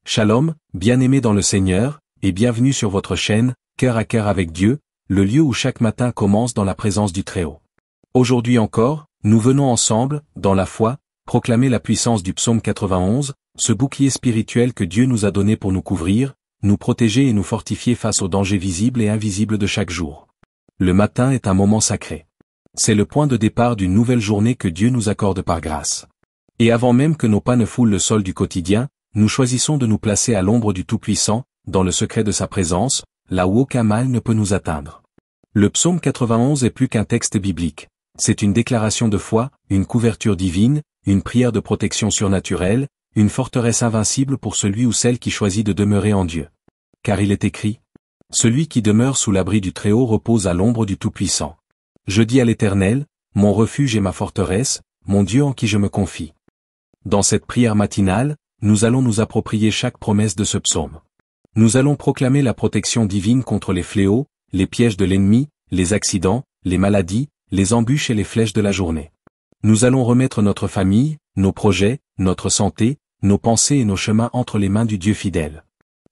Shalom, bien-aimés dans le Seigneur, et bienvenue sur votre chaîne, Cœur à cœur avec Dieu, le lieu où chaque matin commence dans la présence du Très-Haut. Aujourd'hui encore, nous venons ensemble, dans la foi, proclamer la puissance du psaume 91, ce bouclier spirituel que Dieu nous a donné pour nous couvrir, nous protéger et nous fortifier face aux dangers visibles et invisibles de chaque jour. Le matin est un moment sacré. C'est le point de départ d'une nouvelle journée que Dieu nous accorde par grâce. Et avant même que nos pas ne foulent le sol du quotidien, nous choisissons de nous placer à l'ombre du Tout-Puissant, dans le secret de sa présence, là où aucun mal ne peut nous atteindre. Le psaume 91 est plus qu'un texte biblique. C'est une déclaration de foi, une couverture divine, une prière de protection surnaturelle, une forteresse invincible pour celui ou celle qui choisit de demeurer en Dieu. Car il est écrit, « Celui qui demeure sous l'abri du Très-Haut repose à l'ombre du Tout-Puissant. Je dis à l'Éternel, mon refuge et ma forteresse, mon Dieu en qui je me confie. » Dans cette prière matinale, nous allons nous approprier chaque promesse de ce psaume. Nous allons proclamer la protection divine contre les fléaux, les pièges de l'ennemi, les accidents, les maladies, les embûches et les flèches de la journée. Nous allons remettre notre famille, nos projets, notre santé, nos pensées et nos chemins entre les mains du Dieu fidèle.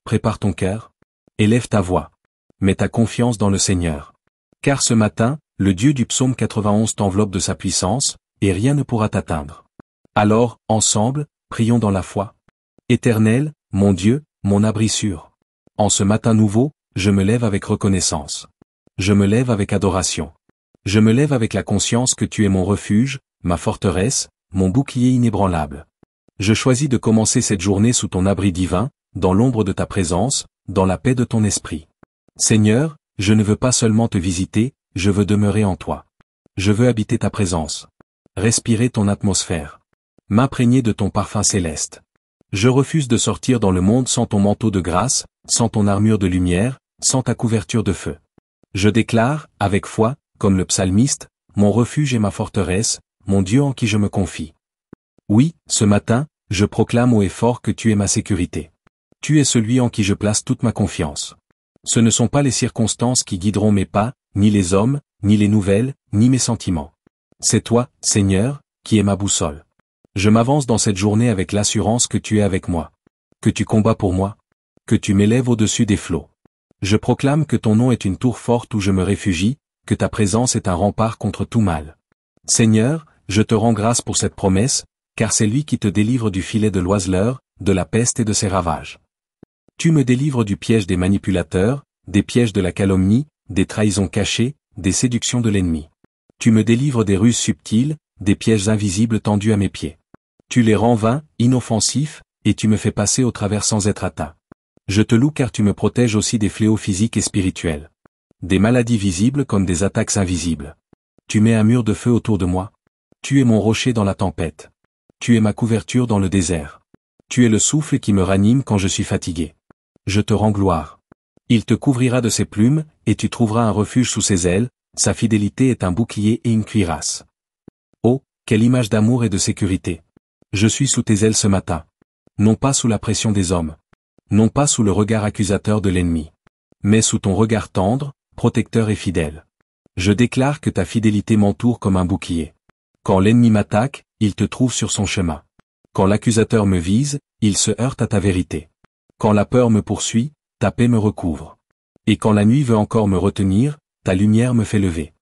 Prépare ton cœur. Élève ta voix. Mets ta confiance dans le Seigneur. Car ce matin, le Dieu du psaume 91 t'enveloppe de sa puissance, et rien ne pourra t'atteindre. Alors, ensemble, prions dans la foi. Éternel, mon Dieu, mon abri sûr. En ce matin nouveau, je me lève avec reconnaissance. Je me lève avec adoration. Je me lève avec la conscience que tu es mon refuge, ma forteresse, mon bouclier inébranlable. Je choisis de commencer cette journée sous ton abri divin, dans l'ombre de ta présence, dans la paix de ton esprit. Seigneur, je ne veux pas seulement te visiter, je veux demeurer en toi. Je veux habiter ta présence. Respirer ton atmosphère. M'imprégner de ton parfum céleste. Je refuse de sortir dans le monde sans ton manteau de grâce, sans ton armure de lumière, sans ta couverture de feu. Je déclare, avec foi, comme le psalmiste, mon refuge et ma forteresse, mon Dieu en qui je me confie. Oui, ce matin, je proclame haut et fort que tu es ma sécurité. Tu es celui en qui je place toute ma confiance. Ce ne sont pas les circonstances qui guideront mes pas, ni les hommes, ni les nouvelles, ni mes sentiments. C'est toi, Seigneur, qui es ma boussole. Je m'avance dans cette journée avec l'assurance que tu es avec moi. Que tu combats pour moi. Que tu m'élèves au-dessus des flots. Je proclame que ton nom est une tour forte où je me réfugie, que ta présence est un rempart contre tout mal. Seigneur, je te rends grâce pour cette promesse, car c'est lui qui te délivre du filet de l'oiseleur, de la peste et de ses ravages. Tu me délivres du piège des manipulateurs, des pièges de la calomnie, des trahisons cachées, des séductions de l'ennemi. Tu me délivres des ruses subtiles, des pièges invisibles tendus à mes pieds. Tu les rends vains, inoffensifs, et tu me fais passer au travers sans être atteint. Je te loue car tu me protèges aussi des fléaux physiques et spirituels. Des maladies visibles comme des attaques invisibles. Tu mets un mur de feu autour de moi. Tu es mon rocher dans la tempête. Tu es ma couverture dans le désert. Tu es le souffle qui me ranime quand je suis fatigué. Je te rends gloire. Il te couvrira de ses plumes, et tu trouveras un refuge sous ses ailes, sa fidélité est un bouclier et une cuirasse. Oh, quelle image d'amour et de sécurité. Je suis sous tes ailes ce matin. Non pas sous la pression des hommes. Non pas sous le regard accusateur de l'ennemi. Mais sous ton regard tendre, protecteur et fidèle. Je déclare que ta fidélité m'entoure comme un bouclier. Quand l'ennemi m'attaque, il te trouve sur son chemin. Quand l'accusateur me vise, il se heurte à ta vérité. Quand la peur me poursuit, ta paix me recouvre. Et quand la nuit veut encore me retenir, ta lumière me fait lever.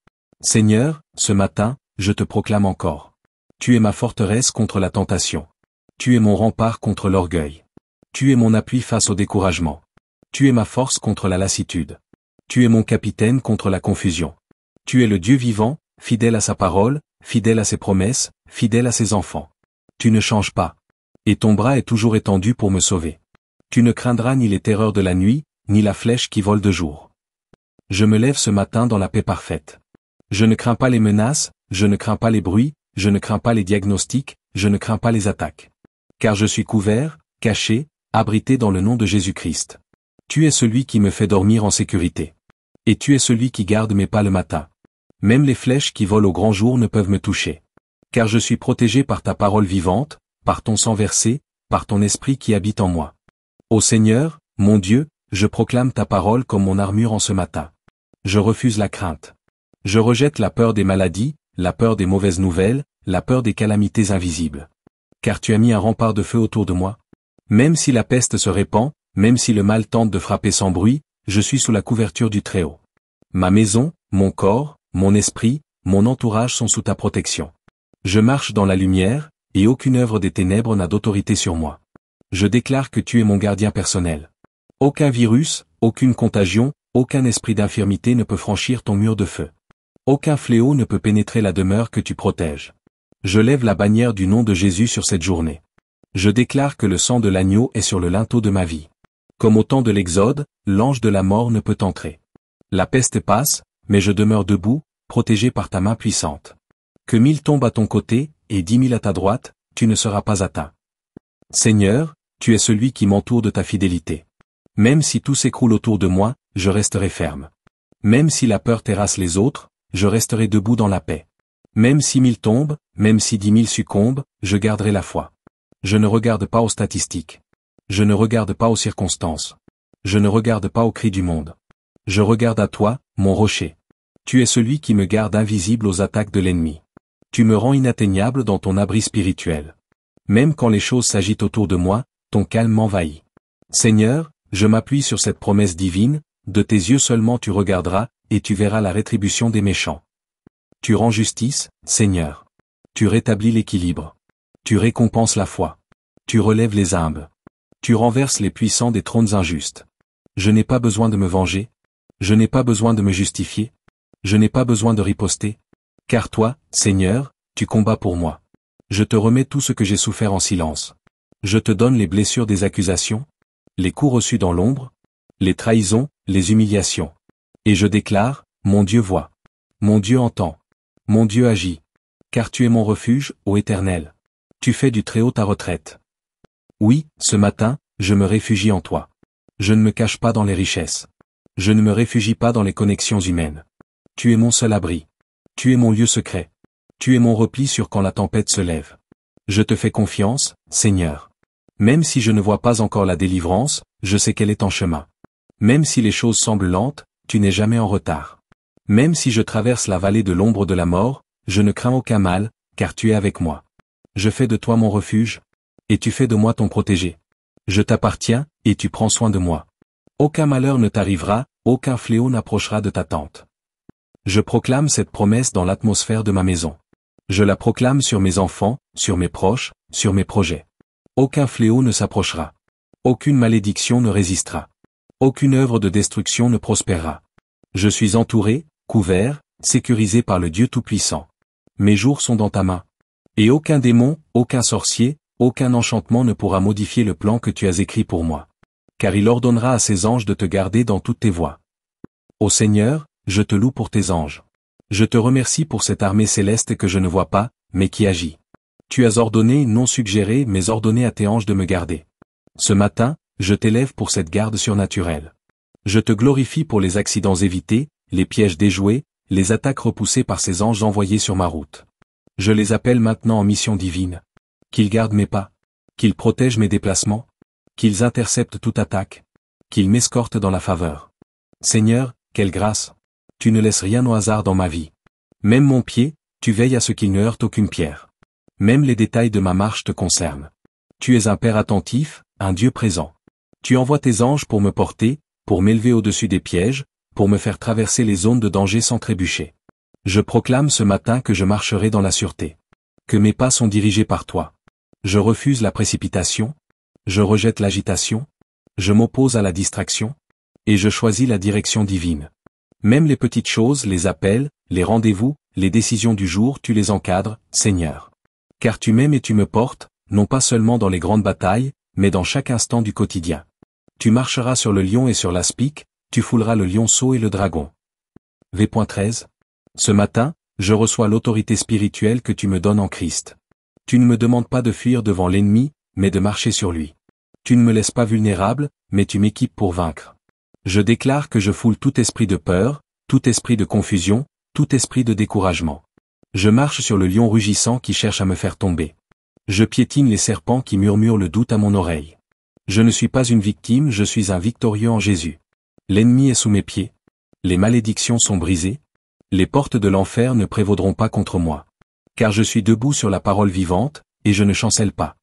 Seigneur, ce matin, je te proclame encore. Tu es ma forteresse contre la tentation. Tu es mon rempart contre l'orgueil. Tu es mon appui face au découragement. Tu es ma force contre la lassitude. Tu es mon capitaine contre la confusion. Tu es le Dieu vivant, fidèle à sa parole, fidèle à ses promesses, fidèle à ses enfants. Tu ne changes pas. Et ton bras est toujours étendu pour me sauver. Tu ne craindras ni les terreurs de la nuit, ni la flèche qui vole de jour. Je me lève ce matin dans la paix parfaite. Je ne crains pas les menaces, je ne crains pas les bruits, je ne crains pas les diagnostics, je ne crains pas les attaques. Car je suis couvert, caché, abrité dans le nom de Jésus-Christ. Tu es celui qui me fait dormir en sécurité. Et tu es celui qui garde mes pas le matin. Même les flèches qui volent au grand jour ne peuvent me toucher. Car je suis protégé par ta parole vivante, par ton sang versé, par ton esprit qui habite en moi. Ô Seigneur, mon Dieu, je proclame ta parole comme mon armure en ce matin. Je refuse la crainte. Je rejette la peur des maladies, la peur des mauvaises nouvelles, la peur des calamités invisibles. Car tu as mis un rempart de feu autour de moi. Même si la peste se répand, même si le mal tente de frapper sans bruit, je suis sous la couverture du Très-Haut. Ma maison, mon corps, mon esprit, mon entourage sont sous ta protection. Je marche dans la lumière, et aucune œuvre des ténèbres n'a d'autorité sur moi. Je déclare que tu es mon gardien personnel. Aucun virus, aucune contagion, aucun esprit d'infirmité ne peut franchir ton mur de feu. Aucun fléau ne peut pénétrer la demeure que tu protèges. Je lève la bannière du nom de Jésus sur cette journée. Je déclare que le sang de l'agneau est sur le linteau de ma vie. Comme au temps de l'Exode, l'ange de la mort ne peut entrer. La peste passe, mais je demeure debout, protégé par ta main puissante. Que 1000 tombent à ton côté, et 10 000 à ta droite, tu ne seras pas atteint. Seigneur, tu es celui qui m'entoure de ta fidélité. Même si tout s'écroule autour de moi, je resterai ferme. Même si la peur terrasse les autres, je resterai debout dans la paix. Même si 1000 tombent, même si 10 000 succombent, je garderai la foi. Je ne regarde pas aux statistiques. Je ne regarde pas aux circonstances. Je ne regarde pas aux cris du monde. Je regarde à toi, mon rocher. Tu es celui qui me garde invisible aux attaques de l'ennemi. Tu me rends inatteignable dans ton abri spirituel. Même quand les choses s'agitent autour de moi, ton calme m'envahit. Seigneur, je m'appuie sur cette promesse divine, de tes yeux seulement tu regarderas, et tu verras la rétribution des méchants. Tu rends justice, Seigneur. Tu rétablis l'équilibre. Tu récompenses la foi. Tu relèves les humbles. Tu renverses les puissants des trônes injustes. Je n'ai pas besoin de me venger. Je n'ai pas besoin de me justifier. Je n'ai pas besoin de riposter. Car toi, Seigneur, tu combats pour moi. Je te remets tout ce que j'ai souffert en silence. Je te donne les blessures des accusations, les coups reçus dans l'ombre, les trahisons, les humiliations. Et je déclare, mon Dieu voit. Mon Dieu entend. Mon Dieu agit. Car tu es mon refuge, ô Éternel. Tu fais du Très-Haut ta retraite. Oui, ce matin, je me réfugie en toi. Je ne me cache pas dans les richesses. Je ne me réfugie pas dans les connexions humaines. Tu es mon seul abri. Tu es mon lieu secret. Tu es mon repli sur quand la tempête se lève. Je te fais confiance, Seigneur. Même si je ne vois pas encore la délivrance, je sais qu'elle est en chemin. Même si les choses semblent lentes, tu n'es jamais en retard. Même si je traverse la vallée de l'ombre de la mort, je ne crains aucun mal, car tu es avec moi. Je fais de toi mon refuge, et tu fais de moi ton protégé. Je t'appartiens, et tu prends soin de moi. Aucun malheur ne t'arrivera, aucun fléau n'approchera de ta tente. Je proclame cette promesse dans l'atmosphère de ma maison. Je la proclame sur mes enfants, sur mes proches, sur mes projets. Aucun fléau ne s'approchera. Aucune malédiction ne résistera. Aucune œuvre de destruction ne prospérera. Je suis entouré, couvert, sécurisé par le Dieu Tout-Puissant. Mes jours sont dans ta main. Et aucun démon, aucun sorcier, aucun enchantement ne pourra modifier le plan que tu as écrit pour moi. Car il ordonnera à ses anges de te garder dans toutes tes voies. Ô Seigneur, je te loue pour tes anges. Je te remercie pour cette armée céleste que je ne vois pas, mais qui agit. Tu as ordonné, non suggéré, mais ordonné à tes anges de me garder. Ce matin, je t'élève pour cette garde surnaturelle. Je te glorifie pour les accidents évités, les pièges déjoués, les attaques repoussées par ces anges envoyés sur ma route. Je les appelle maintenant en mission divine. Qu'ils gardent mes pas. Qu'ils protègent mes déplacements. Qu'ils interceptent toute attaque. Qu'ils m'escortent dans la faveur. Seigneur, quelle grâce! Tu ne laisses rien au hasard dans ma vie. Même mon pied, tu veilles à ce qu'il ne heurte aucune pierre. Même les détails de ma marche te concernent. Tu es un Père attentif, un Dieu présent. Tu envoies tes anges pour me porter, pour m'élever au-dessus des pièges, pour me faire traverser les zones de danger sans trébucher. Je proclame ce matin que je marcherai dans la sûreté. Que mes pas sont dirigés par toi. Je refuse la précipitation. Je rejette l'agitation. Je m'oppose à la distraction. Et je choisis la direction divine. Même les petites choses, les appels, les rendez-vous, les décisions du jour, tu les encadres, Seigneur. Car tu m'aimes et tu me portes, non pas seulement dans les grandes batailles, mais dans chaque instant du quotidien. Tu marcheras sur le lion et sur l'aspic, tu fouleras le lionceau et le dragon. V.13. Ce matin, je reçois l'autorité spirituelle que tu me donnes en Christ. Tu ne me demandes pas de fuir devant l'ennemi, mais de marcher sur lui. Tu ne me laisses pas vulnérable, mais tu m'équipes pour vaincre. Je déclare que je foule tout esprit de peur, tout esprit de confusion, tout esprit de découragement. Je marche sur le lion rugissant qui cherche à me faire tomber. Je piétine les serpents qui murmurent le doute à mon oreille. Je ne suis pas une victime, je suis un victorieux en Jésus. L'ennemi est sous mes pieds. Les malédictions sont brisées. Les portes de l'enfer ne prévaudront pas contre moi. Car je suis debout sur la parole vivante, et je ne chancelle pas.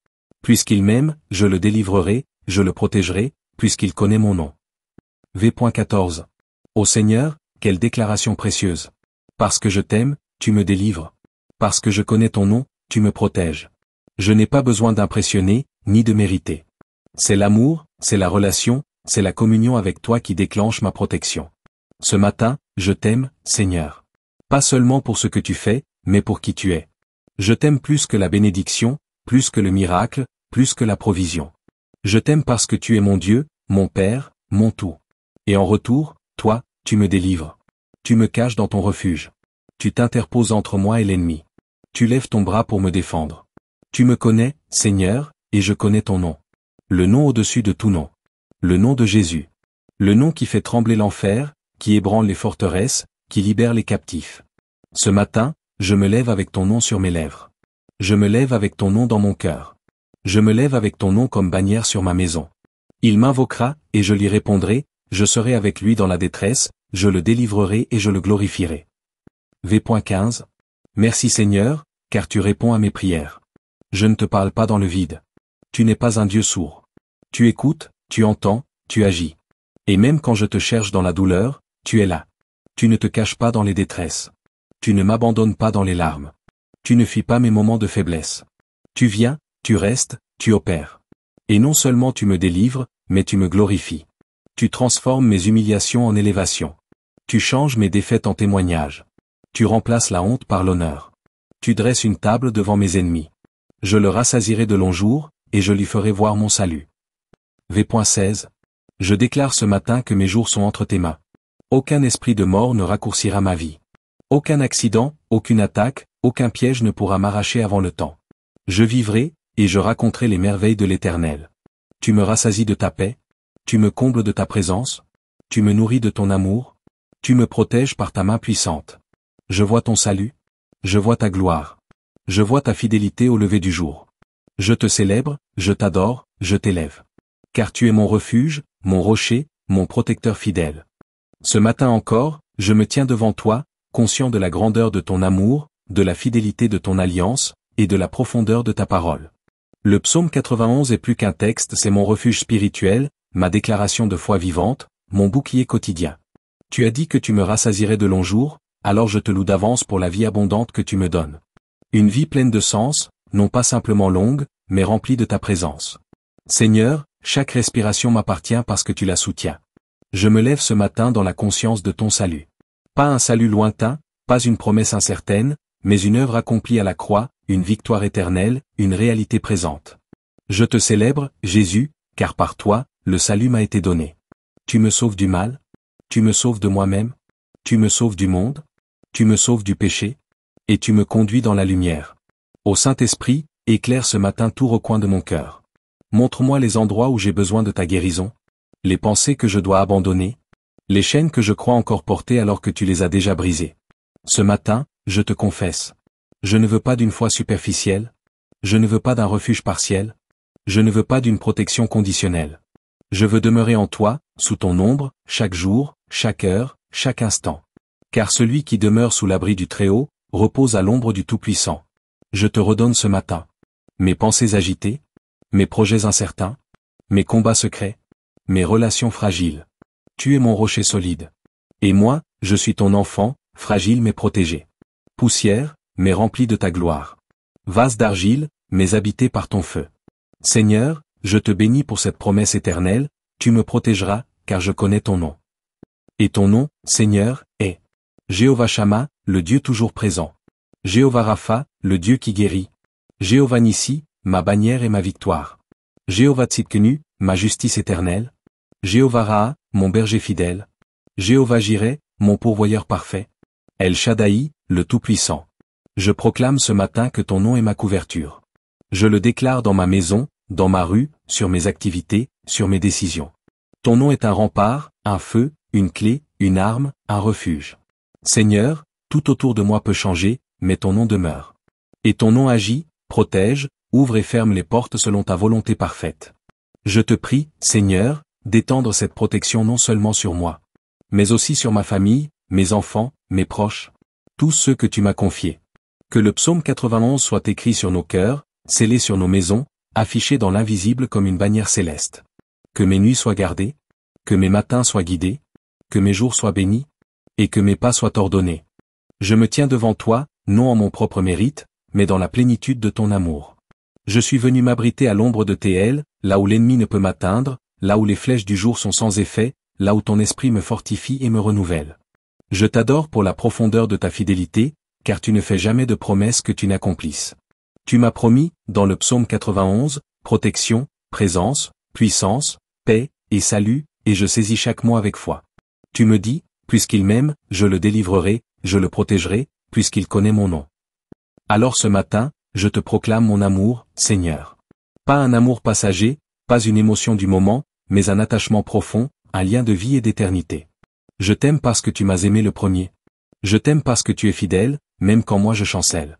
Puisqu'il m'aime, je le délivrerai, je le protégerai, puisqu'il connaît mon nom. V.14. Ô Seigneur, quelle déclaration précieuse. Parce que je t'aime, tu me délivres. Parce que je connais ton nom, tu me protèges. Je n'ai pas besoin d'impressionner, ni de mériter. C'est l'amour, c'est la relation, c'est la communion avec toi qui déclenche ma protection. Ce matin, je t'aime, Seigneur. Pas seulement pour ce que tu fais, mais pour qui tu es. Je t'aime plus que la bénédiction, plus que le miracle, plus que la provision. Je t'aime parce que tu es mon Dieu, mon Père, mon tout. Et en retour, toi, tu me délivres. Tu me caches dans ton refuge. Tu t'interposes entre moi et l'ennemi. Tu lèves ton bras pour me défendre. Tu me connais, Seigneur, et je connais ton nom. Le nom au-dessus de tout nom. Le nom de Jésus. Le nom qui fait trembler l'enfer, qui ébranle les forteresses, qui libère les captifs. Ce matin, je me lève avec ton nom sur mes lèvres. Je me lève avec ton nom dans mon cœur. Je me lève avec ton nom comme bannière sur ma maison. Il m'invoquera, et je lui répondrai, je serai avec lui dans la détresse, je le délivrerai et je le glorifierai. V.15. Merci Seigneur, car tu réponds à mes prières. Je ne te parle pas dans le vide. Tu n'es pas un Dieu sourd. Tu écoutes, tu entends, tu agis. Et même quand je te cherche dans la douleur, tu es là. Tu ne te caches pas dans les détresses. Tu ne m'abandonnes pas dans les larmes. Tu ne fuis pas mes moments de faiblesse. Tu viens, tu restes, tu opères. Et non seulement tu me délivres, mais tu me glorifies. Tu transformes mes humiliations en élévation. Tu changes mes défaites en témoignages. Tu remplaces la honte par l'honneur. Tu dresses une table devant mes ennemis. Je le rassasierai de longs jours, et je lui ferai voir mon salut. V.16. Je déclare ce matin que mes jours sont entre tes mains. Aucun esprit de mort ne raccourcira ma vie. Aucun accident, aucune attaque, aucun piège ne pourra m'arracher avant le temps. Je vivrai, et je raconterai les merveilles de l'Éternel. Tu me rassasies de ta paix. Tu me combles de ta présence. Tu me nourris de ton amour. Tu me protèges par ta main puissante. Je vois ton salut. Je vois ta gloire. Je vois ta fidélité au lever du jour. Je te célèbre, je t'adore, je t'élève. Car tu es mon refuge, mon rocher, mon protecteur fidèle. Ce matin encore, je me tiens devant toi, conscient de la grandeur de ton amour, de la fidélité de ton alliance, et de la profondeur de ta parole. Le psaume 91 est plus qu'un texte, c'est mon refuge spirituel, ma déclaration de foi vivante, mon bouclier quotidien. Tu as dit que tu me rassasierais de longs jours, alors je te loue d'avance pour la vie abondante que tu me donnes. Une vie pleine de sens, non pas simplement longue, mais remplie de ta présence. Seigneur, chaque respiration m'appartient parce que tu la soutiens. Je me lève ce matin dans la conscience de ton salut. Pas un salut lointain, pas une promesse incertaine, mais une œuvre accomplie à la croix, une victoire éternelle, une réalité présente. Je te célèbre, Jésus, car par toi, le salut m'a été donné. Tu me sauves du mal. Tu me sauves de moi-même. Tu me sauves du monde. Tu me sauves du péché. Et tu me conduis dans la lumière. Ô Saint-Esprit, éclaire ce matin tout recoin de mon cœur. Montre-moi les endroits où j'ai besoin de ta guérison. Les pensées que je dois abandonner. Les chaînes que je crois encore porter alors que tu les as déjà brisées. Ce matin, je te confesse. Je ne veux pas d'une foi superficielle. Je ne veux pas d'un refuge partiel. Je ne veux pas d'une protection conditionnelle. Je veux demeurer en toi, sous ton ombre, chaque jour, chaque heure, chaque instant. Car celui qui demeure sous l'abri du Très-Haut, repose à l'ombre du Tout-Puissant. Je te redonne ce matin. Mes pensées agitées, mes projets incertains, mes combats secrets, mes relations fragiles. Tu es mon rocher solide. Et moi, je suis ton enfant, fragile mais protégé. Poussière, mais remplie de ta gloire. Vase d'argile, mais habité par ton feu. Seigneur, je te bénis pour cette promesse éternelle, tu me protégeras, car je connais ton nom. Et ton nom, Seigneur, est Jéhovah Shammah, le Dieu toujours présent. Jéhovah Rapha, le Dieu qui guérit. Jéhovah Nissi, ma bannière et ma victoire. Jéhovah Tzidkenu, ma justice éternelle. Jéhovah Raha, mon berger fidèle. Jéhovah Jireh, mon pourvoyeur parfait. El Shaddai, le Tout-Puissant. Je proclame ce matin que ton nom est ma couverture. Je le déclare dans ma maison, dans ma rue, sur mes activités, sur mes décisions. Ton nom est un rempart, un feu, une clé, une arme, un refuge. Seigneur, tout autour de moi peut changer, mais ton nom demeure. Et ton nom agit, protège, ouvre et ferme les portes selon ta volonté parfaite. Je te prie, Seigneur, d'étendre cette protection non seulement sur moi, mais aussi sur ma famille, mes enfants, mes proches, tous ceux que tu m'as confiés. Que le psaume 91 soit écrit sur nos cœurs, scellé sur nos maisons, affiché dans l'invisible comme une bannière céleste. Que mes nuits soient gardées, que mes matins soient guidés, que mes jours soient bénis, et que mes pas soient ordonnés. Je me tiens devant toi, non en mon propre mérite, mais dans la plénitude de ton amour. Je suis venu m'abriter à l'ombre de tes ailes, là où l'ennemi ne peut m'atteindre, là où les flèches du jour sont sans effet, là où ton esprit me fortifie et me renouvelle. Je t'adore pour la profondeur de ta fidélité, car tu ne fais jamais de promesses que tu n'accomplisses. Tu m'as promis, dans le psaume 91, protection, présence, puissance, paix, et salut, et je saisis chaque mot avec foi. Tu me dis, puisqu'il m'aime, je le délivrerai, je le protégerai, puisqu'il connaît mon nom. Alors ce matin, je te proclame mon amour, Seigneur. Pas un amour passager, pas une émotion du moment, mais un attachement profond, un lien de vie et d'éternité. Je t'aime parce que tu m'as aimé le premier. Je t'aime parce que tu es fidèle, même quand moi je chancelle.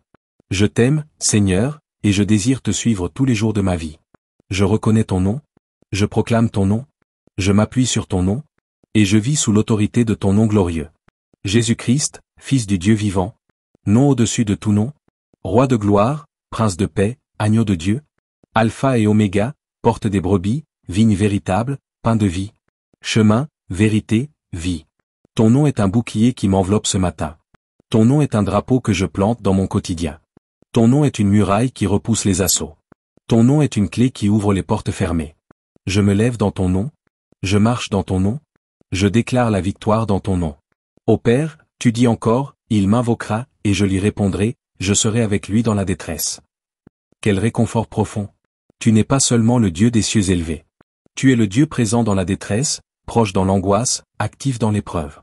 Je t'aime, Seigneur, et je désire te suivre tous les jours de ma vie. Je reconnais ton nom, je proclame ton nom, je m'appuie sur ton nom, et je vis sous l'autorité de ton nom glorieux. Jésus-Christ, Fils du Dieu vivant, nom au-dessus de tout nom, Roi de gloire, Prince de paix, Agneau de Dieu, Alpha et Oméga, porte des brebis, vigne véritable, pain de vie, chemin, vérité, vie. Ton nom est un bouclier qui m'enveloppe ce matin. Ton nom est un drapeau que je plante dans mon quotidien. Ton nom est une muraille qui repousse les assauts. Ton nom est une clé qui ouvre les portes fermées. Je me lève dans ton nom, je marche dans ton nom, je déclare la victoire dans ton nom. Ô Père, tu dis encore, il m'invoquera, et je lui répondrai, je serai avec lui dans la détresse. Quel réconfort profond. Tu n'es pas seulement le Dieu des cieux élevés. Tu es le Dieu présent dans la détresse, proche dans l'angoisse, actif dans l'épreuve.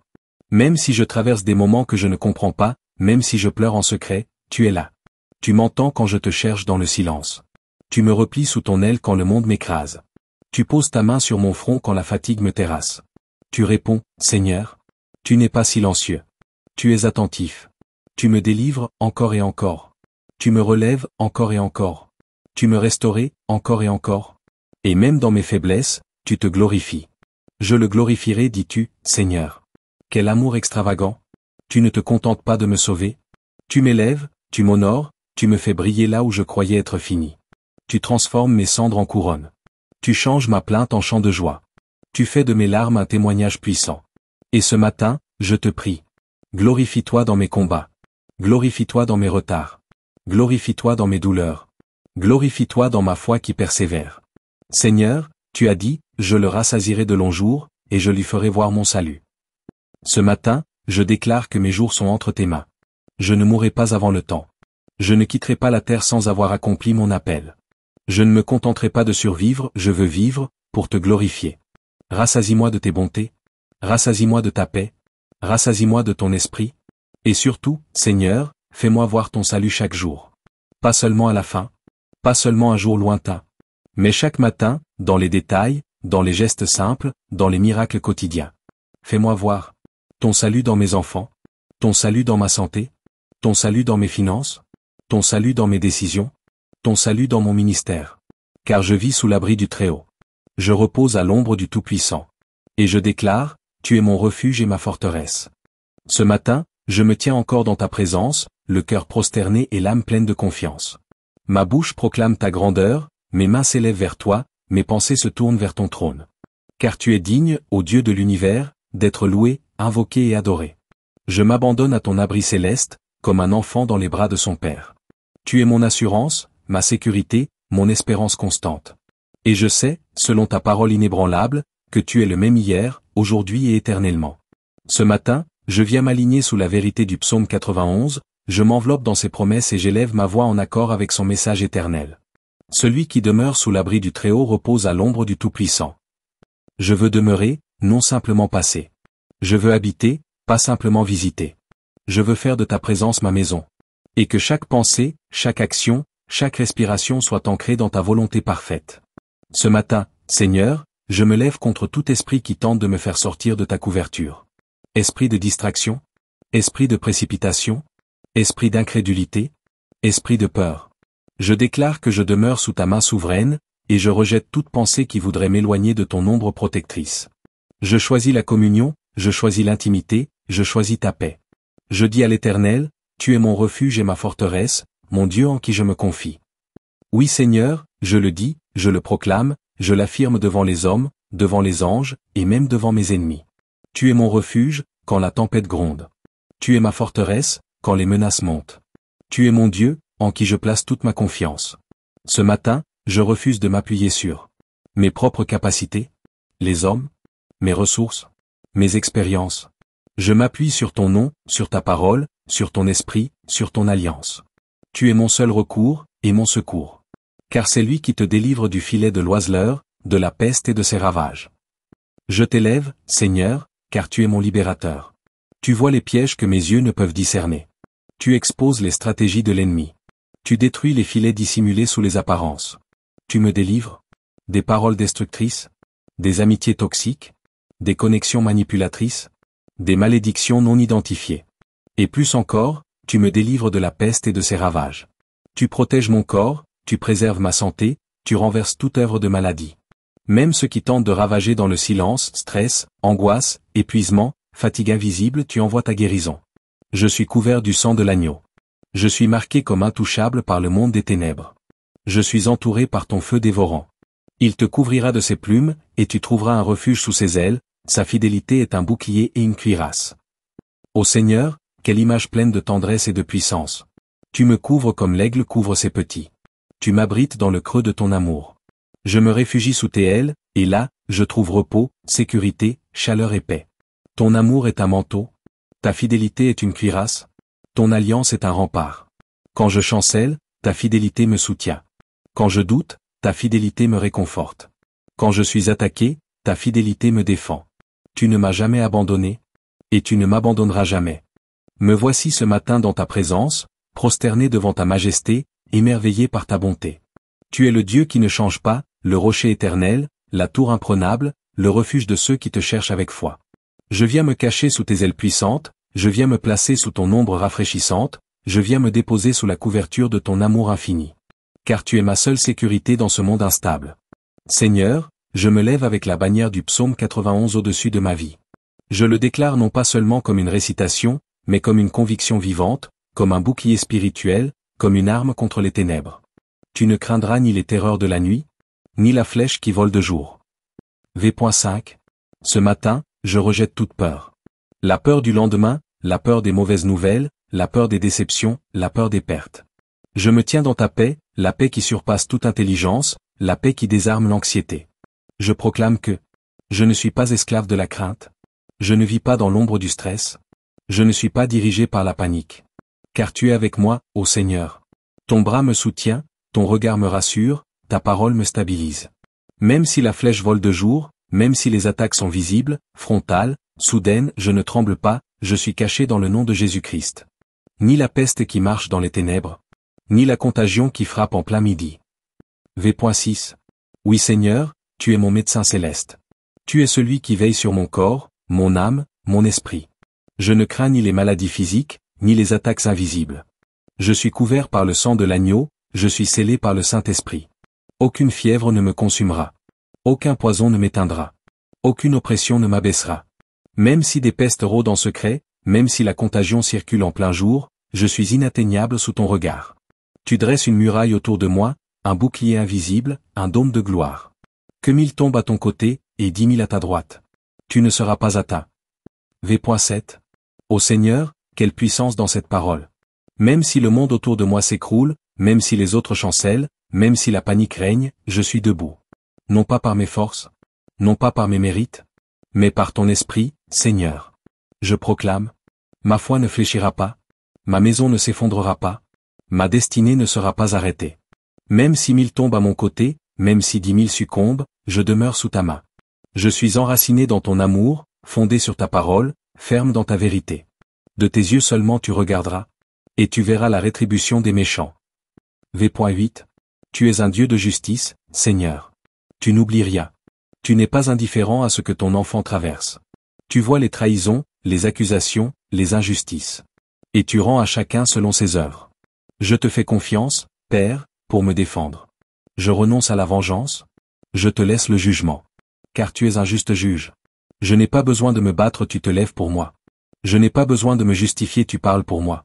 Même si je traverse des moments que je ne comprends pas, même si je pleure en secret, tu es là. Tu m'entends quand je te cherche dans le silence. Tu me replies sous ton aile quand le monde m'écrase. Tu poses ta main sur mon front quand la fatigue me terrasse. Tu réponds, Seigneur. Tu n'es pas silencieux. Tu es attentif. Tu me délivres, encore et encore. Tu me relèves, encore et encore. Tu me restaures, encore et encore. Et même dans mes faiblesses, tu te glorifies. Je le glorifierai, dis-tu, Seigneur. Quel amour extravagant. Tu ne te contentes pas de me sauver. Tu m'élèves, tu m'honores, tu me fais briller là où je croyais être fini. Tu transformes mes cendres en couronne. Tu changes ma plainte en chant de joie. Tu fais de mes larmes un témoignage puissant. Et ce matin, je te prie. Glorifie-toi dans mes combats. Glorifie-toi dans mes retards. Glorifie-toi dans mes douleurs. Glorifie-toi dans ma foi qui persévère. Seigneur, tu as dit, je le rassasierai de longs jours, et je lui ferai voir mon salut. Ce matin, je déclare que mes jours sont entre tes mains. Je ne mourrai pas avant le temps. Je ne quitterai pas la terre sans avoir accompli mon appel. Je ne me contenterai pas de survivre, je veux vivre, pour te glorifier. Rassasie-moi de tes bontés. Rassasie-moi de ta paix. Rassasie-moi de ton esprit. Et surtout, Seigneur, fais-moi voir ton salut chaque jour. Pas seulement à la fin. Pas seulement un jour lointain. Mais chaque matin, dans les détails, dans les gestes simples, dans les miracles quotidiens. Fais-moi voir ton salut dans mes enfants, ton salut dans ma santé, ton salut dans mes finances, ton salut dans mes décisions, ton salut dans mon ministère. Car je vis sous l'abri du Très-Haut. Je repose à l'ombre du Tout-Puissant. Et je déclare, tu es mon refuge et ma forteresse. Ce matin, je me tiens encore dans ta présence, le cœur prosterné et l'âme pleine de confiance. Ma bouche proclame ta grandeur, mes mains s'élèvent vers toi, mes pensées se tournent vers ton trône. Car tu es digne, ô Dieu de l'univers, d'être loué, invoqué et adoré. Je m'abandonne à ton abri céleste, comme un enfant dans les bras de son père. Tu es mon assurance, ma sécurité, mon espérance constante. Et je sais, selon ta parole inébranlable, que tu es le même hier, aujourd'hui et éternellement. Ce matin, je viens m'aligner sous la vérité du psaume 91, je m'enveloppe dans ses promesses et j'élève ma voix en accord avec son message éternel. Celui qui demeure sous l'abri du Très-Haut repose à l'ombre du Tout-Puissant. Je veux demeurer, non simplement passer. Je veux habiter, pas simplement visiter. Je veux faire de ta présence ma maison. Et que chaque pensée, chaque action, chaque respiration soit ancrée dans ta volonté parfaite. Ce matin, Seigneur, je me lève contre tout esprit qui tente de me faire sortir de ta couverture. Esprit de distraction, esprit de précipitation, esprit d'incrédulité, esprit de peur. Je déclare que je demeure sous ta main souveraine, et je rejette toute pensée qui voudrait m'éloigner de ton ombre protectrice. Je choisis la communion, je choisis l'intimité, je choisis ta paix. Je dis à l'Éternel, tu es mon refuge et ma forteresse, mon Dieu en qui je me confie. Oui Seigneur, je le dis, je le proclame, je l'affirme devant les hommes, devant les anges, et même devant mes ennemis. Tu es mon refuge, quand la tempête gronde. Tu es ma forteresse, quand les menaces montent. Tu es mon Dieu, en qui je place toute ma confiance. Ce matin, je refuse de m'appuyer sur mes propres capacités, les hommes, mes ressources, mes expériences. Je m'appuie sur ton nom, sur ta parole, sur ton esprit, sur ton alliance. Tu es mon seul recours, et mon secours. Car c'est lui qui te délivre du filet de l'oiseleur, de la peste et de ses ravages. Je t'élève, Seigneur, car tu es mon libérateur. Tu vois les pièges que mes yeux ne peuvent discerner. Tu exposes les stratégies de l'ennemi. Tu détruis les filets dissimulés sous les apparences. Tu me délivres des paroles destructrices, des amitiés toxiques, des connexions manipulatrices, des malédictions non identifiées. Et plus encore, tu me délivres de la peste et de ses ravages. Tu protèges mon corps, tu préserves ma santé, tu renverses toute œuvre de maladie. Même ceux qui tentent de ravager dans le silence, stress, angoisse, épuisement, fatigue invisible, tu envoies ta guérison. Je suis couvert du sang de l'agneau. Je suis marqué comme intouchable par le monde des ténèbres. Je suis entouré par ton feu dévorant. Il te couvrira de ses plumes, et tu trouveras un refuge sous ses ailes, sa fidélité est un bouclier et une cuirasse. Ô Seigneur, quelle image pleine de tendresse et de puissance. Tu me couvres comme l'aigle couvre ses petits. Tu m'abrites dans le creux de ton amour. Je me réfugie sous tes ailes, et là, je trouve repos, sécurité, chaleur et paix. Ton amour est un manteau. Ta fidélité est une cuirasse. Ton alliance est un rempart. Quand je chancelle, ta fidélité me soutient. Quand je doute, ta fidélité me réconforte. Quand je suis attaqué, ta fidélité me défend. Tu ne m'as jamais abandonné, et tu ne m'abandonneras jamais. Me voici ce matin dans ta présence, prosterné devant ta majesté, émerveillé par ta bonté. Tu es le Dieu qui ne change pas, le rocher éternel, la tour imprenable, le refuge de ceux qui te cherchent avec foi. Je viens me cacher sous tes ailes puissantes, je viens me placer sous ton ombre rafraîchissante, je viens me déposer sous la couverture de ton amour infini. Car tu es ma seule sécurité dans ce monde instable. Seigneur, je me lève avec la bannière du psaume 91 au-dessus de ma vie. Je le déclare non pas seulement comme une récitation, mais comme une conviction vivante, comme un bouclier spirituel, comme une arme contre les ténèbres. Tu ne craindras ni les terreurs de la nuit, ni la flèche qui vole de jour. V.5. Ce matin, je rejette toute peur. La peur du lendemain, la peur des mauvaises nouvelles, la peur des déceptions, la peur des pertes. Je me tiens dans ta paix, la paix qui surpasse toute intelligence, la paix qui désarme l'anxiété. Je proclame que je ne suis pas esclave de la crainte. Je ne vis pas dans l'ombre du stress. Je ne suis pas dirigé par la panique. Car tu es avec moi, ô Seigneur. Ton bras me soutient, ton regard me rassure, ta parole me stabilise. Même si la flèche vole de jour, même si les attaques sont visibles, frontales, soudaines, je ne tremble pas, je suis caché dans le nom de Jésus-Christ. Ni la peste qui marche dans les ténèbres, ni la contagion qui frappe en plein midi. V.6. Oui Seigneur, tu es mon médecin céleste. Tu es celui qui veille sur mon corps, mon âme, mon esprit. Je ne crains ni les maladies physiques, ni les attaques invisibles. Je suis couvert par le sang de l'agneau, je suis scellé par le Saint-Esprit. Aucune fièvre ne me consumera. Aucun poison ne m'éteindra. Aucune oppression ne m'abaissera. Même si des pestes rôdent en secret, même si la contagion circule en plein jour, je suis inatteignable sous ton regard. Tu dresses une muraille autour de moi, un bouclier invisible, un dôme de gloire. Que 1000 tombent à ton côté, et 10 000 à ta droite. Tu ne seras pas atteint. V.7. Ô Seigneur, quelle puissance dans cette parole. Même si le monde autour de moi s'écroule, même si les autres chancellent, même si la panique règne, je suis debout. Non pas par mes forces, non pas par mes mérites, mais par ton esprit, Seigneur. Je proclame. Ma foi ne fléchira pas. Ma maison ne s'effondrera pas. Ma destinée ne sera pas arrêtée. Même si 1000 tombent à mon côté, même si 10 000 succombent, je demeure sous ta main. Je suis enraciné dans ton amour, fondé sur ta parole, ferme dans ta vérité. De tes yeux seulement tu regarderas, et tu verras la rétribution des méchants. V.8. Tu es un Dieu de justice, Seigneur. Tu n'oublies rien. Tu n'es pas indifférent à ce que ton enfant traverse. Tu vois les trahisons, les accusations, les injustices. Et tu rends à chacun selon ses œuvres. Je te fais confiance, Père, pour me défendre. Je renonce à la vengeance. Je te laisse le jugement. Car tu es un juste juge. Je n'ai pas besoin de me battre, tu te lèves pour moi. Je n'ai pas besoin de me justifier, tu parles pour moi.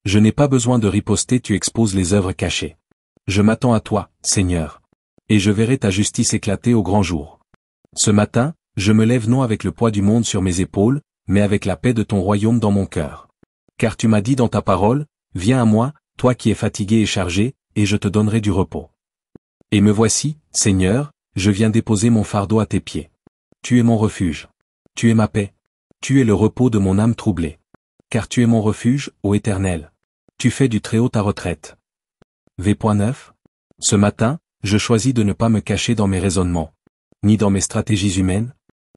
Je n'ai pas besoin de riposter, tu exposes les œuvres cachées. Je m'attends à toi, Seigneur. Et je verrai ta justice éclater au grand jour. Ce matin, je me lève non avec le poids du monde sur mes épaules, mais avec la paix de ton royaume dans mon cœur. Car tu m'as dit dans ta parole, viens à moi, toi qui es fatigué et chargé, et je te donnerai du repos. Et me voici, Seigneur, je viens déposer mon fardeau à tes pieds. Tu es mon refuge. Tu es ma paix. Tu es le repos de mon âme troublée. Car tu es mon refuge, ô Éternel. Tu fais du Très-Haut ta retraite. V.9. Ce matin, je choisis de ne pas me cacher dans mes raisonnements, ni dans mes stratégies humaines,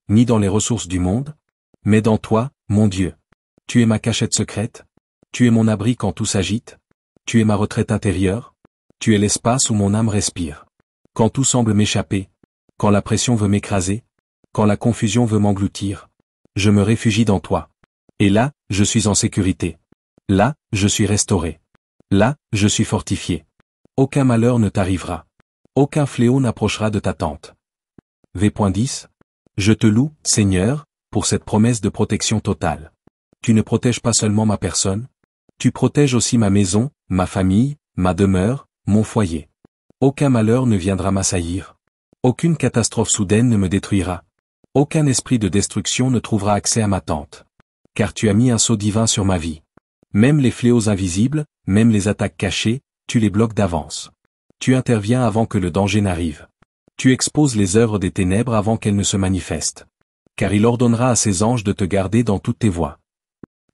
ni dans les ressources du monde, mais dans toi, mon Dieu. Tu es ma cachette secrète. Tu es mon abri quand tout s'agite. Tu es ma retraite intérieure. Tu es l'espace où mon âme respire. Quand tout semble m'échapper, quand la pression veut m'écraser, quand la confusion veut m'engloutir, je me réfugie dans toi. Et là, je suis en sécurité. Là, je suis restauré. Là, je suis fortifié. Aucun malheur ne t'arrivera. Aucun fléau n'approchera de ta tente. V.10. Je te loue, Seigneur, pour cette promesse de protection totale. Tu ne protèges pas seulement ma personne, tu protèges aussi ma maison, ma famille, ma demeure, mon foyer. Aucun malheur ne viendra m'assaillir. Aucune catastrophe soudaine ne me détruira. Aucun esprit de destruction ne trouvera accès à ma tente. Car tu as mis un sceau divin sur ma vie. Même les fléaux invisibles, même les attaques cachées, tu les bloques d'avance. Tu interviens avant que le danger n'arrive. Tu exposes les œuvres des ténèbres avant qu'elles ne se manifestent. Car il ordonnera à ses anges de te garder dans toutes tes voies.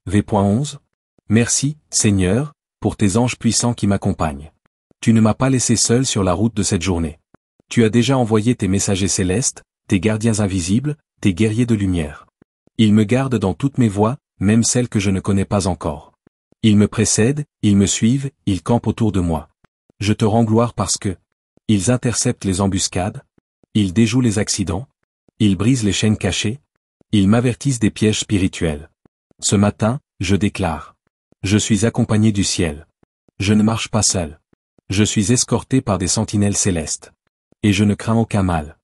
V.11. Merci, Seigneur, pour tes anges puissants qui m'accompagnent. Tu ne m'as pas laissé seul sur la route de cette journée. Tu as déjà envoyé tes messagers célestes, tes gardiens invisibles, tes guerriers de lumière. Ils me gardent dans toutes mes voies, même celles que je ne connais pas encore. Ils me précèdent, ils me suivent, ils campent autour de moi. Je te rends gloire parce que ils interceptent les embuscades, ils déjouent les accidents, ils brisent les chaînes cachées, ils m'avertissent des pièges spirituels. Ce matin, je déclare. Je suis accompagné du ciel. Je ne marche pas seul. Je suis escorté par des sentinelles célestes. Et je ne crains aucun mal.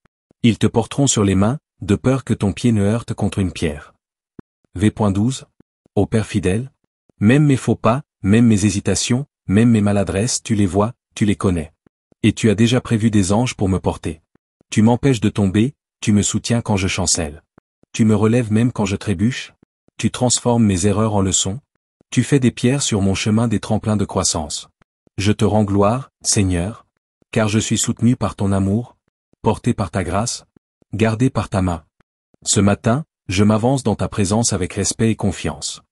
Ils te porteront sur les mains, de peur que ton pied ne heurte contre une pierre. V.12. Ô Père fidèle, même mes faux pas, même mes hésitations, même mes maladresses, tu les vois, tu les connais. Et tu as déjà prévu des anges pour me porter. Tu m'empêches de tomber, tu me soutiens quand je chancelle. Tu me relèves même quand je trébuche. Tu transformes mes erreurs en leçons. Tu fais des pierres sur mon chemin des tremplins de croissance. Je te rends gloire, Seigneur, car je suis soutenu par ton amour, porté par ta grâce, gardé par ta main. Ce matin, je m'avance dans ta présence avec respect et confiance.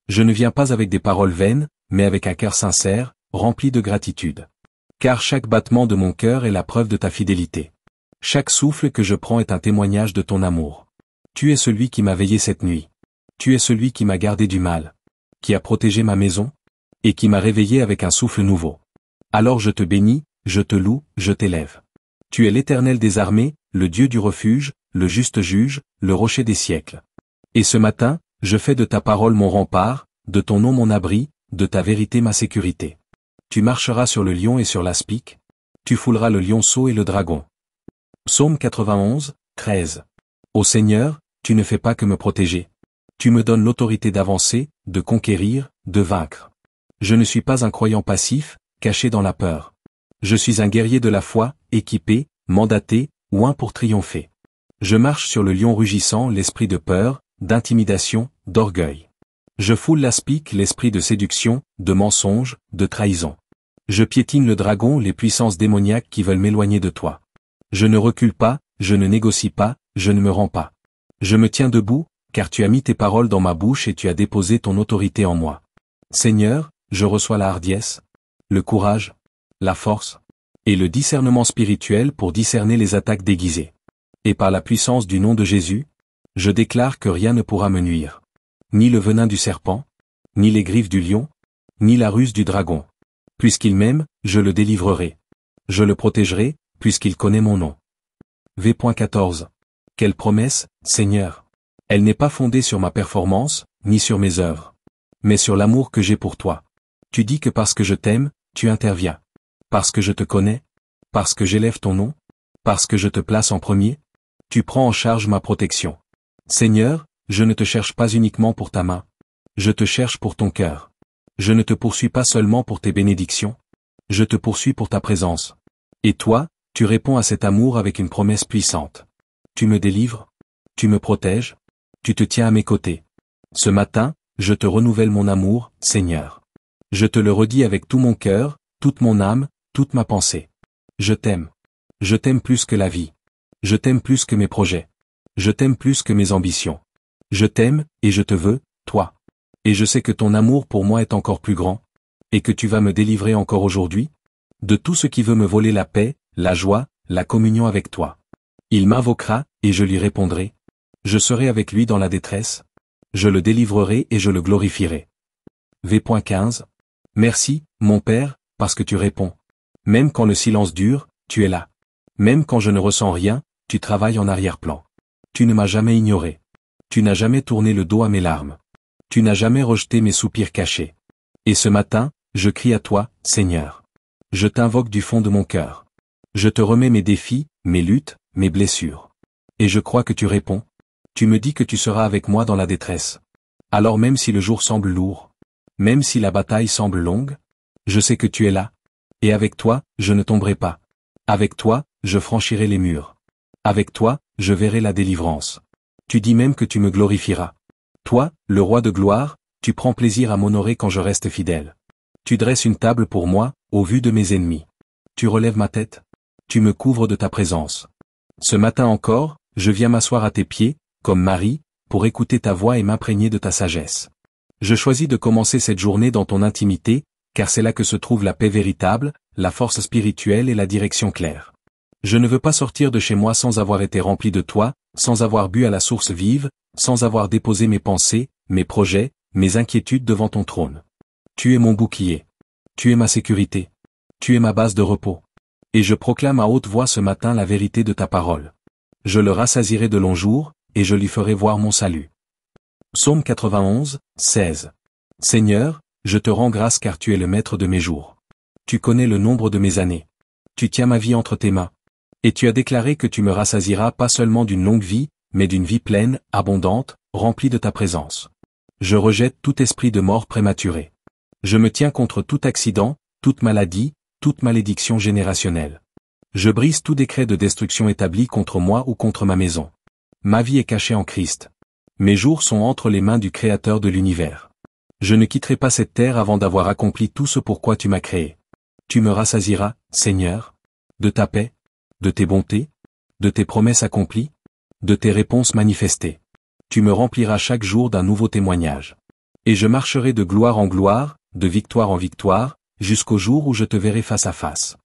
Je ne viens pas avec des paroles vaines, mais avec un cœur sincère, rempli de gratitude. Car chaque battement de mon cœur est la preuve de ta fidélité. Chaque souffle que je prends est un témoignage de ton amour. Tu es celui qui m'a veillé cette nuit. Tu es celui qui m'a gardé du mal, qui a protégé ma maison, et qui m'a réveillé avec un souffle nouveau. Alors je te bénis, je te loue, je t'élève. Tu es l'Éternel des armées, le Dieu du refuge, le juste juge, le rocher des siècles. Et ce matin, je fais de ta parole mon rempart, de ton nom mon abri, de ta vérité ma sécurité. Tu marcheras sur le lion et sur l'aspic, tu fouleras le lionceau et le dragon. Psaume 91, 13. Ô Seigneur, tu ne fais pas que me protéger. Tu me donnes l'autorité d'avancer, de conquérir, de vaincre. Je ne suis pas un croyant passif, caché dans la peur. Je suis un guerrier de la foi, équipé, mandaté, oint pour triompher. Je marche sur le lion rugissant, l'esprit de peur, d'intimidation, d'orgueil. Je foule l'aspic, l'esprit de séduction, de mensonge, de trahison. Je piétine le dragon, les puissances démoniaques qui veulent m'éloigner de toi. Je ne recule pas, je ne négocie pas, je ne me rends pas. Je me tiens debout, car tu as mis tes paroles dans ma bouche et tu as déposé ton autorité en moi. Seigneur, je reçois la hardiesse, le courage, la force, et le discernement spirituel pour discerner les attaques déguisées. Et par la puissance du nom de Jésus, je déclare que rien ne pourra me nuire. Ni le venin du serpent, ni les griffes du lion, ni la ruse du dragon. Puisqu'il m'aime, je le délivrerai. Je le protégerai, puisqu'il connaît mon nom. V.14. Quelle promesse, Seigneur! Elle n'est pas fondée sur ma performance, ni sur mes œuvres, mais sur l'amour que j'ai pour toi. Tu dis que parce que je t'aime, tu interviens. Parce que je te connais, parce que j'élève ton nom, parce que je te place en premier, tu prends en charge ma protection. Seigneur, je ne te cherche pas uniquement pour ta main. Je te cherche pour ton cœur. Je ne te poursuis pas seulement pour tes bénédictions. Je te poursuis pour ta présence. Et toi, tu réponds à cet amour avec une promesse puissante. Tu me délivres? Tu me protèges? Tu te tiens à mes côtés. Ce matin, je te renouvelle mon amour, Seigneur. Je te le redis avec tout mon cœur, toute mon âme, toute ma pensée. Je t'aime. Je t'aime plus que la vie. Je t'aime plus que mes projets. Je t'aime plus que mes ambitions. Je t'aime, et je te veux, toi. Et je sais que ton amour pour moi est encore plus grand, et que tu vas me délivrer encore aujourd'hui, de tout ce qui veut me voler la paix, la joie, la communion avec toi. Il m'invoquera, et je lui répondrai. Je serai avec lui dans la détresse. Je le délivrerai et je le glorifierai. V.15. Merci, mon Père, parce que tu réponds. Même quand le silence dure, tu es là. Même quand je ne ressens rien, tu travailles en arrière-plan. Tu ne m'as jamais ignoré. Tu n'as jamais tourné le dos à mes larmes. Tu n'as jamais rejeté mes soupirs cachés. Et ce matin, je crie à toi, Seigneur. Je t'invoque du fond de mon cœur. Je te remets mes défis, mes luttes, mes blessures. Et je crois que tu réponds. Tu me dis que tu seras avec moi dans la détresse. Alors même si le jour semble lourd, même si la bataille semble longue, je sais que tu es là. Et avec toi, je ne tomberai pas. Avec toi, je franchirai les murs. Avec toi, je verrai la délivrance. Tu dis même que tu me glorifieras. Toi, le roi de gloire, tu prends plaisir à m'honorer quand je reste fidèle. Tu dresses une table pour moi, au vu de mes ennemis. Tu relèves ma tête. Tu me couvres de ta présence. Ce matin encore, je viens m'asseoir à tes pieds, comme Marie, pour écouter ta voix et m'imprégner de ta sagesse. Je choisis de commencer cette journée dans ton intimité, car c'est là que se trouve la paix véritable, la force spirituelle et la direction claire. Je ne veux pas sortir de chez moi sans avoir été rempli de toi, sans avoir bu à la source vive, sans avoir déposé mes pensées, mes projets, mes inquiétudes devant ton trône. Tu es mon bouclier. Tu es ma sécurité. Tu es ma base de repos. Et je proclame à haute voix ce matin la vérité de ta parole. Je le rassasierai de longs jours, et je lui ferai voir mon salut. Psaume 91, 16. Seigneur, je te rends grâce car tu es le maître de mes jours. Tu connais le nombre de mes années. Tu tiens ma vie entre tes mains. Et tu as déclaré que tu me rassasieras pas seulement d'une longue vie, mais d'une vie pleine, abondante, remplie de ta présence. Je rejette tout esprit de mort prématurée. Je me tiens contre tout accident, toute maladie, toute malédiction générationnelle. Je brise tout décret de destruction établi contre moi ou contre ma maison. Ma vie est cachée en Christ. Mes jours sont entre les mains du Créateur de l'univers. Je ne quitterai pas cette terre avant d'avoir accompli tout ce pourquoi tu m'as créé. Tu me rassasieras, Seigneur, de ta paix, de tes bontés, de tes promesses accomplies, de tes réponses manifestées. Tu me rempliras chaque jour d'un nouveau témoignage. Et je marcherai de gloire en gloire, de victoire en victoire, jusqu'au jour où je te verrai face à face.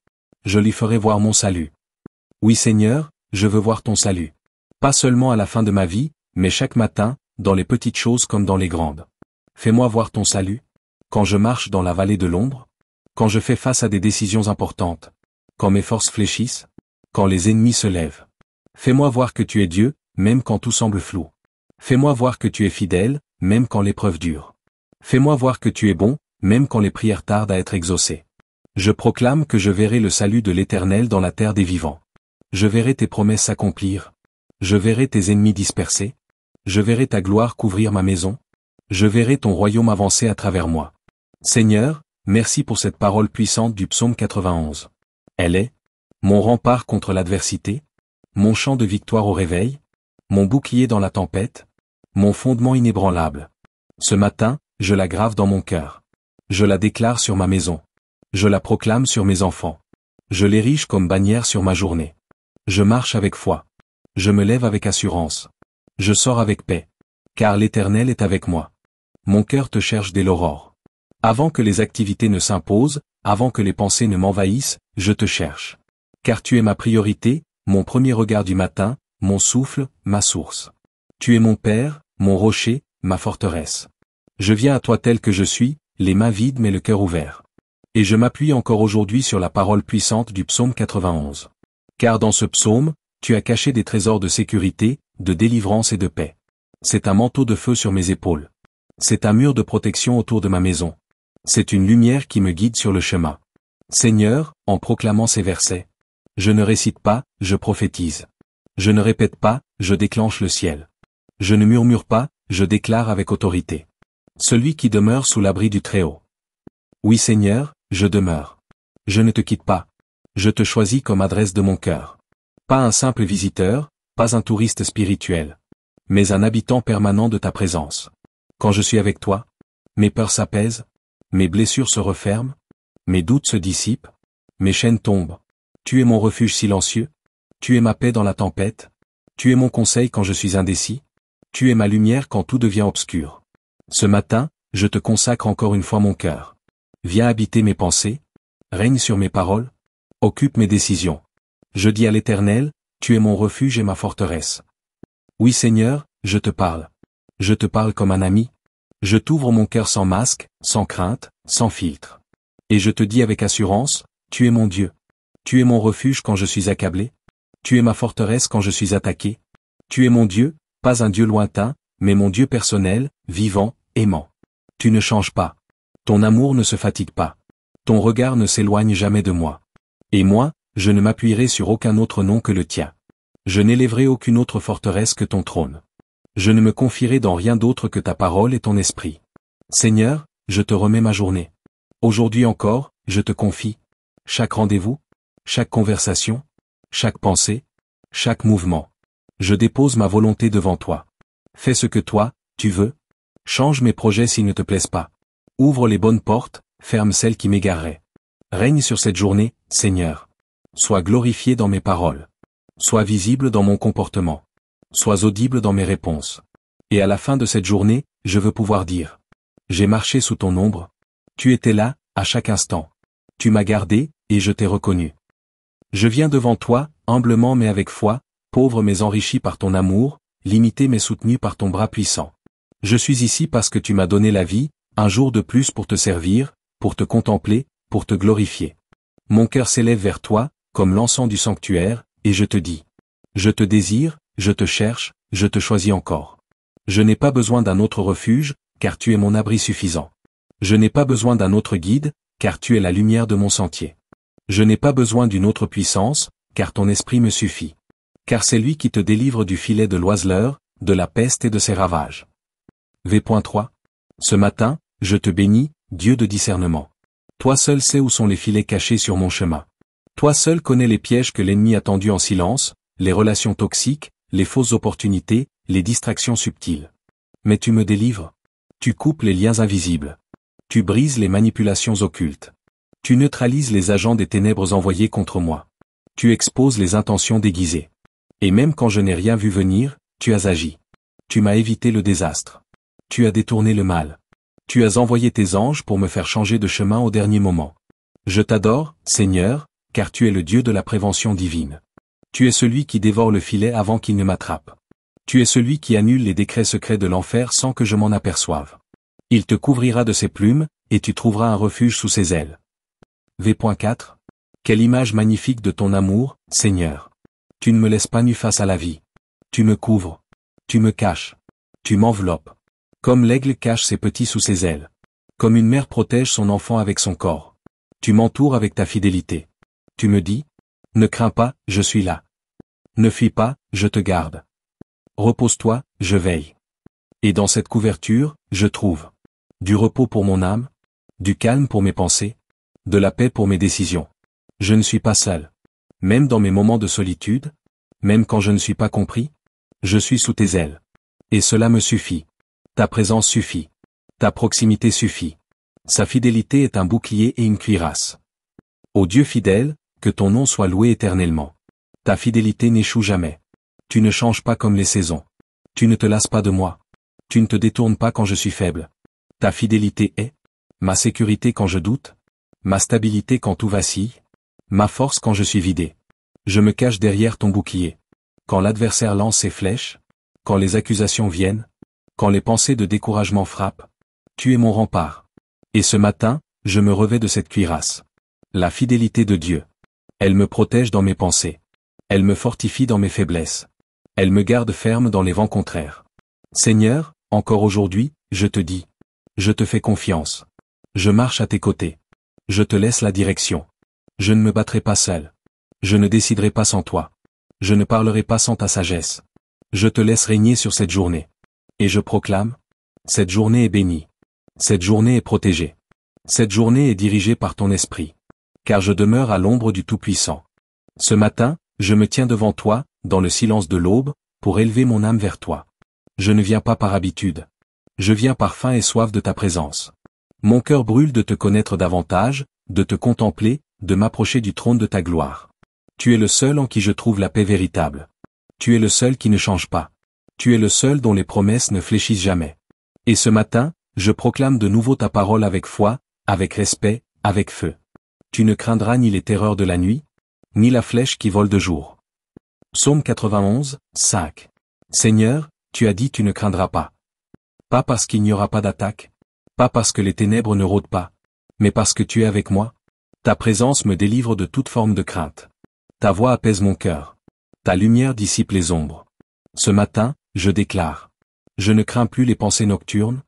Je lui ferai voir mon salut. Oui Seigneur, je veux voir ton salut. Pas seulement à la fin de ma vie, mais chaque matin, dans les petites choses comme dans les grandes. Fais-moi voir ton salut. Quand je marche dans la vallée de l'ombre, quand je fais face à des décisions importantes, quand mes forces fléchissent, quand les ennemis se lèvent. Fais-moi voir que tu es Dieu, même quand tout semble flou. Fais-moi voir que tu es fidèle, même quand l'épreuve dure. Fais-moi voir que tu es bon, même quand les prières tardent à être exaucées. Je proclame que je verrai le salut de l'Éternel dans la terre des vivants. Je verrai tes promesses s'accomplir. Je verrai tes ennemis dispersés. Je verrai ta gloire couvrir ma maison. Je verrai ton royaume avancer à travers moi. Seigneur, merci pour cette parole puissante du psaume 91. Elle est mon rempart contre l'adversité, mon chant de victoire au réveil, mon bouclier dans la tempête, mon fondement inébranlable. Ce matin, je la grave dans mon cœur. Je la déclare sur ma maison. Je la proclame sur mes enfants. Je l'érige comme bannière sur ma journée. Je marche avec foi. Je me lève avec assurance. Je sors avec paix. Car l'Éternel est avec moi. Mon cœur te cherche dès l'aurore. Avant que les activités ne s'imposent, avant que les pensées ne m'envahissent, je te cherche. Car tu es ma priorité, mon premier regard du matin, mon souffle, ma source. Tu es mon Père, mon rocher, ma forteresse. Je viens à toi tel que je suis, les mains vides mais le cœur ouvert. Et je m'appuie encore aujourd'hui sur la parole puissante du psaume 91. Car dans ce psaume, tu as caché des trésors de sécurité, de délivrance et de paix. C'est un manteau de feu sur mes épaules. C'est un mur de protection autour de ma maison. C'est une lumière qui me guide sur le chemin. Seigneur, en proclamant ces versets, je ne récite pas, je prophétise. Je ne répète pas, je déclenche le ciel. Je ne murmure pas, je déclare avec autorité. Celui qui demeure sous l'abri du Très-Haut. Oui Seigneur, je demeure. Je ne te quitte pas. Je te choisis comme adresse de mon cœur. Pas un simple visiteur, pas un touriste spirituel, mais un habitant permanent de ta présence. Quand je suis avec toi, mes peurs s'apaisent, mes blessures se referment, mes doutes se dissipent, mes chaînes tombent. Tu es mon refuge silencieux, tu es ma paix dans la tempête, tu es mon conseil quand je suis indécis, tu es ma lumière quand tout devient obscur. Ce matin, je te consacre encore une fois mon cœur. Viens habiter mes pensées, règne sur mes paroles, occupe mes décisions. Je dis à l'Éternel, tu es mon refuge et ma forteresse. Oui Seigneur, je te parle. Je te parle comme un ami. Je t'ouvre mon cœur sans masque, sans crainte, sans filtre. Et je te dis avec assurance, tu es mon Dieu. Tu es mon refuge quand je suis accablé. Tu es ma forteresse quand je suis attaqué. Tu es mon Dieu, pas un Dieu lointain, mais mon Dieu personnel, vivant, aimant. Tu ne changes pas. Ton amour ne se fatigue pas. Ton regard ne s'éloigne jamais de moi. Et moi, je ne m'appuierai sur aucun autre nom que le tien. Je n'élèverai aucune autre forteresse que ton trône. Je ne me confierai dans rien d'autre que ta parole et ton esprit. Seigneur, je te remets ma journée. Aujourd'hui encore, je te confie chaque rendez-vous, chaque conversation, chaque pensée, chaque mouvement. Je dépose ma volonté devant toi. Fais ce que toi, tu veux. Change mes projets s'ils ne te plaisent pas. Ouvre les bonnes portes, ferme celles qui m'égareraient. Règne sur cette journée, Seigneur. Sois glorifié dans mes paroles. Sois visible dans mon comportement. Sois audible dans mes réponses. Et à la fin de cette journée, je veux pouvoir dire: j'ai marché sous ton ombre. Tu étais là, à chaque instant. Tu m'as gardé, et je t'ai reconnu. Je viens devant toi, humblement mais avec foi, pauvre mais enrichi par ton amour, limité mais soutenu par ton bras puissant. Je suis ici parce que tu m'as donné la vie, un jour de plus pour te servir, pour te contempler, pour te glorifier. Mon cœur s'élève vers toi, comme l'encens du sanctuaire, et je te dis: je te désire, je te cherche, je te choisis encore. Je n'ai pas besoin d'un autre refuge, car tu es mon abri suffisant. Je n'ai pas besoin d'un autre guide, car tu es la lumière de mon sentier. Je n'ai pas besoin d'une autre puissance, car ton esprit me suffit. Car c'est lui qui te délivre du filet de l'oiseleur, de la peste et de ses ravages. V.3. Ce matin, je te bénis, Dieu de discernement. Toi seul sais où sont les filets cachés sur mon chemin. Toi seul connais les pièges que l'ennemi a tendus en silence, les relations toxiques, les fausses opportunités, les distractions subtiles. Mais tu me délivres. Tu coupes les liens invisibles. Tu brises les manipulations occultes. Tu neutralises les agents des ténèbres envoyés contre moi. Tu exposes les intentions déguisées. Et même quand je n'ai rien vu venir, tu as agi. Tu m'as évité le désastre. Tu as détourné le mal. Tu as envoyé tes anges pour me faire changer de chemin au dernier moment. Je t'adore, Seigneur, car tu es le Dieu de la prévention divine. Tu es celui qui dévore le filet avant qu'il ne m'attrape. Tu es celui qui annule les décrets secrets de l'enfer sans que je m'en aperçoive. Il te couvrira de ses plumes, et tu trouveras un refuge sous ses ailes. V.4. Quelle image magnifique de ton amour, Seigneur. Tu ne me laisses pas nu face à la vie. Tu me couvres. Tu me caches. Tu m'enveloppes. Comme l'aigle cache ses petits sous ses ailes. Comme une mère protège son enfant avec son corps. Tu m'entoures avec ta fidélité. Tu me dis: ne crains pas, je suis là. Ne fuis pas, je te garde. Repose-toi, je veille. Et dans cette couverture, je trouve du repos pour mon âme, du calme pour mes pensées, de la paix pour mes décisions. Je ne suis pas seul. Même dans mes moments de solitude, même quand je ne suis pas compris, je suis sous tes ailes. Et cela me suffit. Ta présence suffit. Ta proximité suffit. Sa fidélité est un bouclier et une cuirasse. Ô Dieu fidèle, que ton nom soit loué éternellement. Ta fidélité n'échoue jamais. Tu ne changes pas comme les saisons. Tu ne te lasses pas de moi. Tu ne te détournes pas quand je suis faible. Ta fidélité est ma sécurité quand je doute, ma stabilité quand tout vacille, ma force quand je suis vidé. Je me cache derrière ton bouclier. Quand l'adversaire lance ses flèches, quand les accusations viennent, quand les pensées de découragement frappent, tu es mon rempart. Et ce matin, je me revêts de cette cuirasse. La fidélité de Dieu. Elle me protège dans mes pensées. Elle me fortifie dans mes faiblesses. Elle me garde ferme dans les vents contraires. Seigneur, encore aujourd'hui, je te dis: je te fais confiance. Je marche à tes côtés. Je te laisse la direction. Je ne me battrai pas seul. Je ne déciderai pas sans toi. Je ne parlerai pas sans ta sagesse. Je te laisse régner sur cette journée. Et je proclame: cette journée est bénie. Cette journée est protégée. Cette journée est dirigée par ton esprit. car je demeure à l'ombre du Tout-Puissant. Ce matin, je me tiens devant toi, dans le silence de l'aube, pour élever mon âme vers toi. Je ne viens pas par habitude. Je viens par faim et soif de ta présence. Mon cœur brûle de te connaître davantage, de te contempler, de m'approcher du trône de ta gloire. Tu es le seul en qui je trouve la paix véritable. Tu es le seul qui ne change pas. Tu es le seul dont les promesses ne fléchissent jamais. Et ce matin, je proclame de nouveau ta parole avec foi, avec respect, avec feu. Tu ne craindras ni les terreurs de la nuit, ni la flèche qui vole de jour. Psaume 91, 5. Seigneur, tu as dit tu ne craindras pas. Pas parce qu'il n'y aura pas d'attaque, pas parce que les ténèbres ne rôdent pas, mais parce que tu es avec moi. Ta présence me délivre de toute forme de crainte. Ta voix apaise mon cœur. Ta lumière dissipe les ombres. Ce matin, je déclare. Je ne crains plus les pensées nocturnes.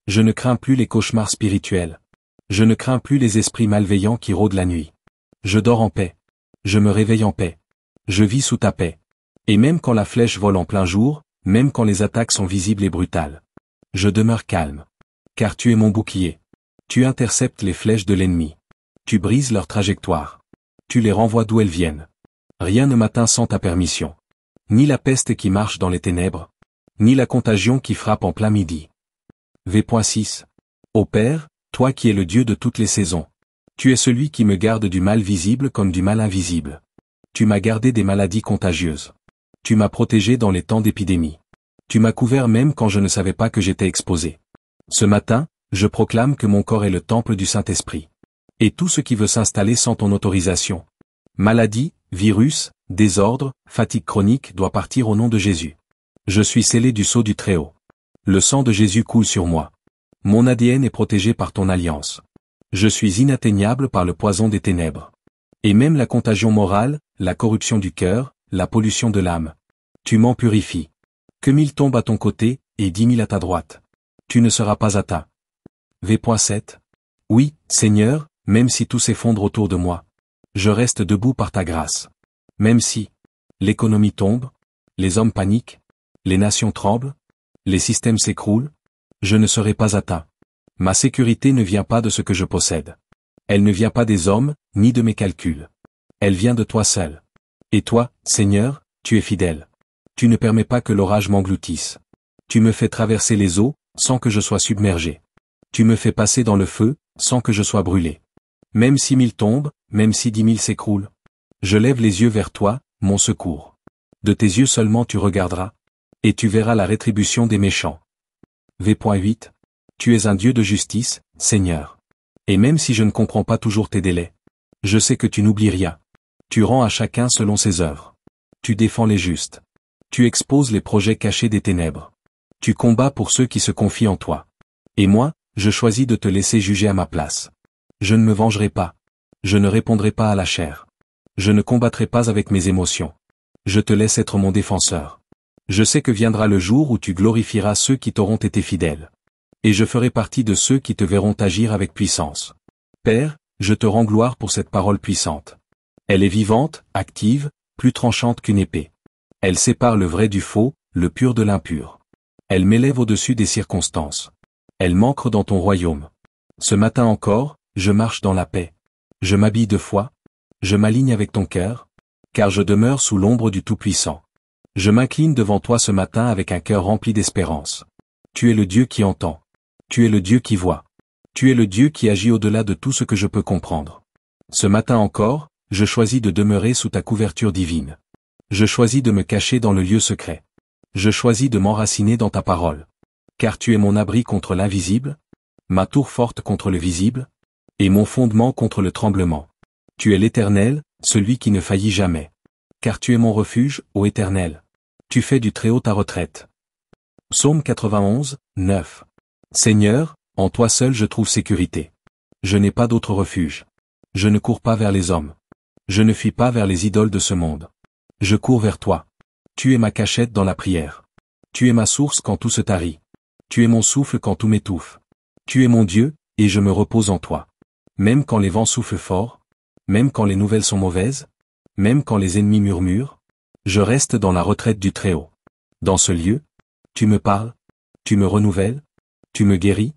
Je ne crains plus les cauchemars spirituels. Je ne crains plus les esprits malveillants qui rôdent la nuit. Je dors en paix. Je me réveille en paix. Je vis sous ta paix. Et même quand la flèche vole en plein jour, même quand les attaques sont visibles et brutales, je demeure calme. Car tu es mon bouclier. Tu interceptes les flèches de l'ennemi. Tu brises leur trajectoire. Tu les renvoies d'où elles viennent. Rien ne m'atteint sans ta permission. Ni la peste qui marche dans les ténèbres, ni la contagion qui frappe en plein midi. V.6. Ô Père, toi qui es le Dieu de toutes les saisons, tu es celui qui me garde du mal visible comme du mal invisible. Tu m'as gardé des maladies contagieuses. Tu m'as protégé dans les temps d'épidémie. Tu m'as couvert même quand je ne savais pas que j'étais exposé. Ce matin, je proclame que mon corps est le temple du Saint-Esprit. Et tout ce qui veut s'installer sans ton autorisation, maladie, virus, désordre, fatigue chronique doit partir au nom de Jésus. Je suis scellé du sceau du Très-Haut. Le sang de Jésus coule sur moi. Mon ADN est protégé par ton alliance. Je suis inatteignable par le poison des ténèbres. Et même la contagion morale, la corruption du cœur, la pollution de l'âme. Tu m'en purifies. Que 1000 tombent à ton côté, et 10 000 à ta droite. Tu ne seras pas atteint. V.7. Oui, Seigneur, même si tout s'effondre autour de moi, je reste debout par ta grâce. Même si l'économie tombe, les hommes paniquent, les nations tremblent, les systèmes s'écroulent, je ne serai pas atteint. Ma sécurité ne vient pas de ce que je possède. Elle ne vient pas des hommes, ni de mes calculs. Elle vient de toi seul. Et toi, Seigneur, tu es fidèle. Tu ne permets pas que l'orage m'engloutisse. Tu me fais traverser les eaux, sans que je sois submergé. Tu me fais passer dans le feu, sans que je sois brûlé. Même si 1000 tombent, même si 10 000 s'écroulent. Je lève les yeux vers toi, mon secours. De tes yeux seulement tu regarderas, et tu verras la rétribution des méchants. V.8. Tu es un Dieu de justice, Seigneur. Et même si je ne comprends pas toujours tes délais, je sais que tu n'oublies rien. Tu rends à chacun selon ses œuvres. Tu défends les justes. Tu exposes les projets cachés des ténèbres. Tu combats pour ceux qui se confient en toi. Et moi, je choisis de te laisser juger à ma place. Je ne me vengerai pas. Je ne répondrai pas à la chair. Je ne combattrai pas avec mes émotions. Je te laisse être mon défenseur. Je sais que viendra le jour où tu glorifieras ceux qui t'auront été fidèles. Et je ferai partie de ceux qui te verront agir avec puissance. Père, je te rends gloire pour cette parole puissante. Elle est vivante, active, plus tranchante qu'une épée. Elle sépare le vrai du faux, le pur de l'impur. Elle m'élève au-dessus des circonstances. Elle m'ancre dans ton royaume. Ce matin encore, je marche dans la paix. Je m'habille de foi. Je m'aligne avec ton cœur, car je demeure sous l'ombre du Tout-Puissant. Je m'incline devant toi ce matin avec un cœur rempli d'espérance. Tu es le Dieu qui entend. Tu es le Dieu qui voit. Tu es le Dieu qui agit au-delà de tout ce que je peux comprendre. Ce matin encore, je choisis de demeurer sous ta couverture divine. Je choisis de me cacher dans le lieu secret. Je choisis de m'enraciner dans ta parole. Car tu es mon abri contre l'invisible, ma tour forte contre le visible, et mon fondement contre le tremblement. Tu es l'Éternel, celui qui ne faillit jamais. Car tu es mon refuge, ô Éternel. Tu fais du Très-Haut ta retraite. Psaume 91, 9. Seigneur, en toi seul je trouve sécurité. Je n'ai pas d'autre refuge. Je ne cours pas vers les hommes. Je ne fuis pas vers les idoles de ce monde. Je cours vers toi. Tu es ma cachette dans la prière. Tu es ma source quand tout se tarit. Tu es mon souffle quand tout m'étouffe. Tu es mon Dieu, et je me repose en toi. Même quand les vents soufflent fort, même quand les nouvelles sont mauvaises, même quand les ennemis murmurent, je reste dans la retraite du Très-Haut. Dans ce lieu, tu me parles, tu me renouvelles, tu me guéris,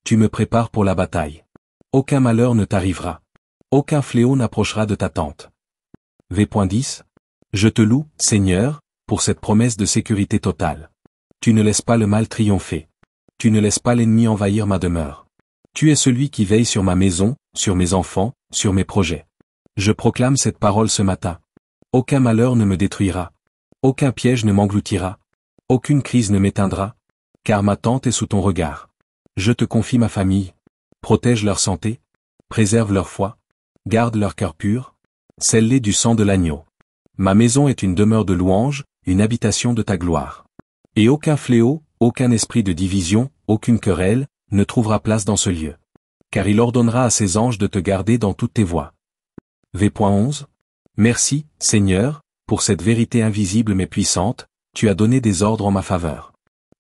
tu me prépares pour la bataille. Aucun malheur ne t'arrivera. Aucun fléau n'approchera de ta tente. V.10. Je te loue, Seigneur, pour cette promesse de sécurité totale. Tu ne laisses pas le mal triompher. Tu ne laisses pas l'ennemi envahir ma demeure. Tu es celui qui veille sur ma maison, sur mes enfants, sur mes projets. Je proclame cette parole ce matin. Aucun malheur ne me détruira. Aucun piège ne m'engloutira. Aucune crise ne m'éteindra. Car ma tente est sous ton regard. Je te confie ma famille. Protège leur santé. Préserve leur foi. Garde leur cœur pur. Scelle-les du sang de l'agneau. Ma maison est une demeure de louange, une habitation de ta gloire. Et aucun fléau, aucun esprit de division, aucune querelle, ne trouvera place dans ce lieu. Car il ordonnera à ses anges de te garder dans toutes tes voies. V.11. Merci, Seigneur, pour cette vérité invisible mais puissante, tu as donné des ordres en ma faveur.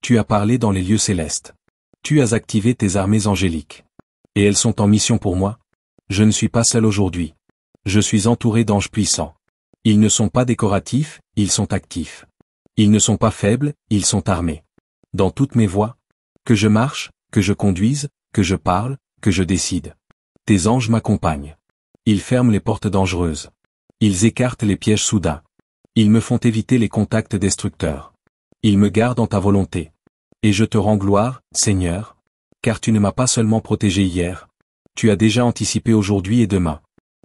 Tu as parlé dans les lieux célestes. Tu as activé tes armées angéliques. Et elles sont en mission pour moi. Je ne suis pas seul aujourd'hui. Je suis entouré d'anges puissants. Ils ne sont pas décoratifs, ils sont actifs. Ils ne sont pas faibles, ils sont armés. Dans toutes mes voies, que je marche, que je conduise, que je parle, que je décide. Tes anges m'accompagnent. Ils ferment les portes dangereuses. Ils écartent les pièges soudains. Ils me font éviter les contacts destructeurs. Ils me gardent en ta volonté. Et je te rends gloire, Seigneur, car tu ne m'as pas seulement protégé hier. Tu as déjà anticipé aujourd'hui et demain.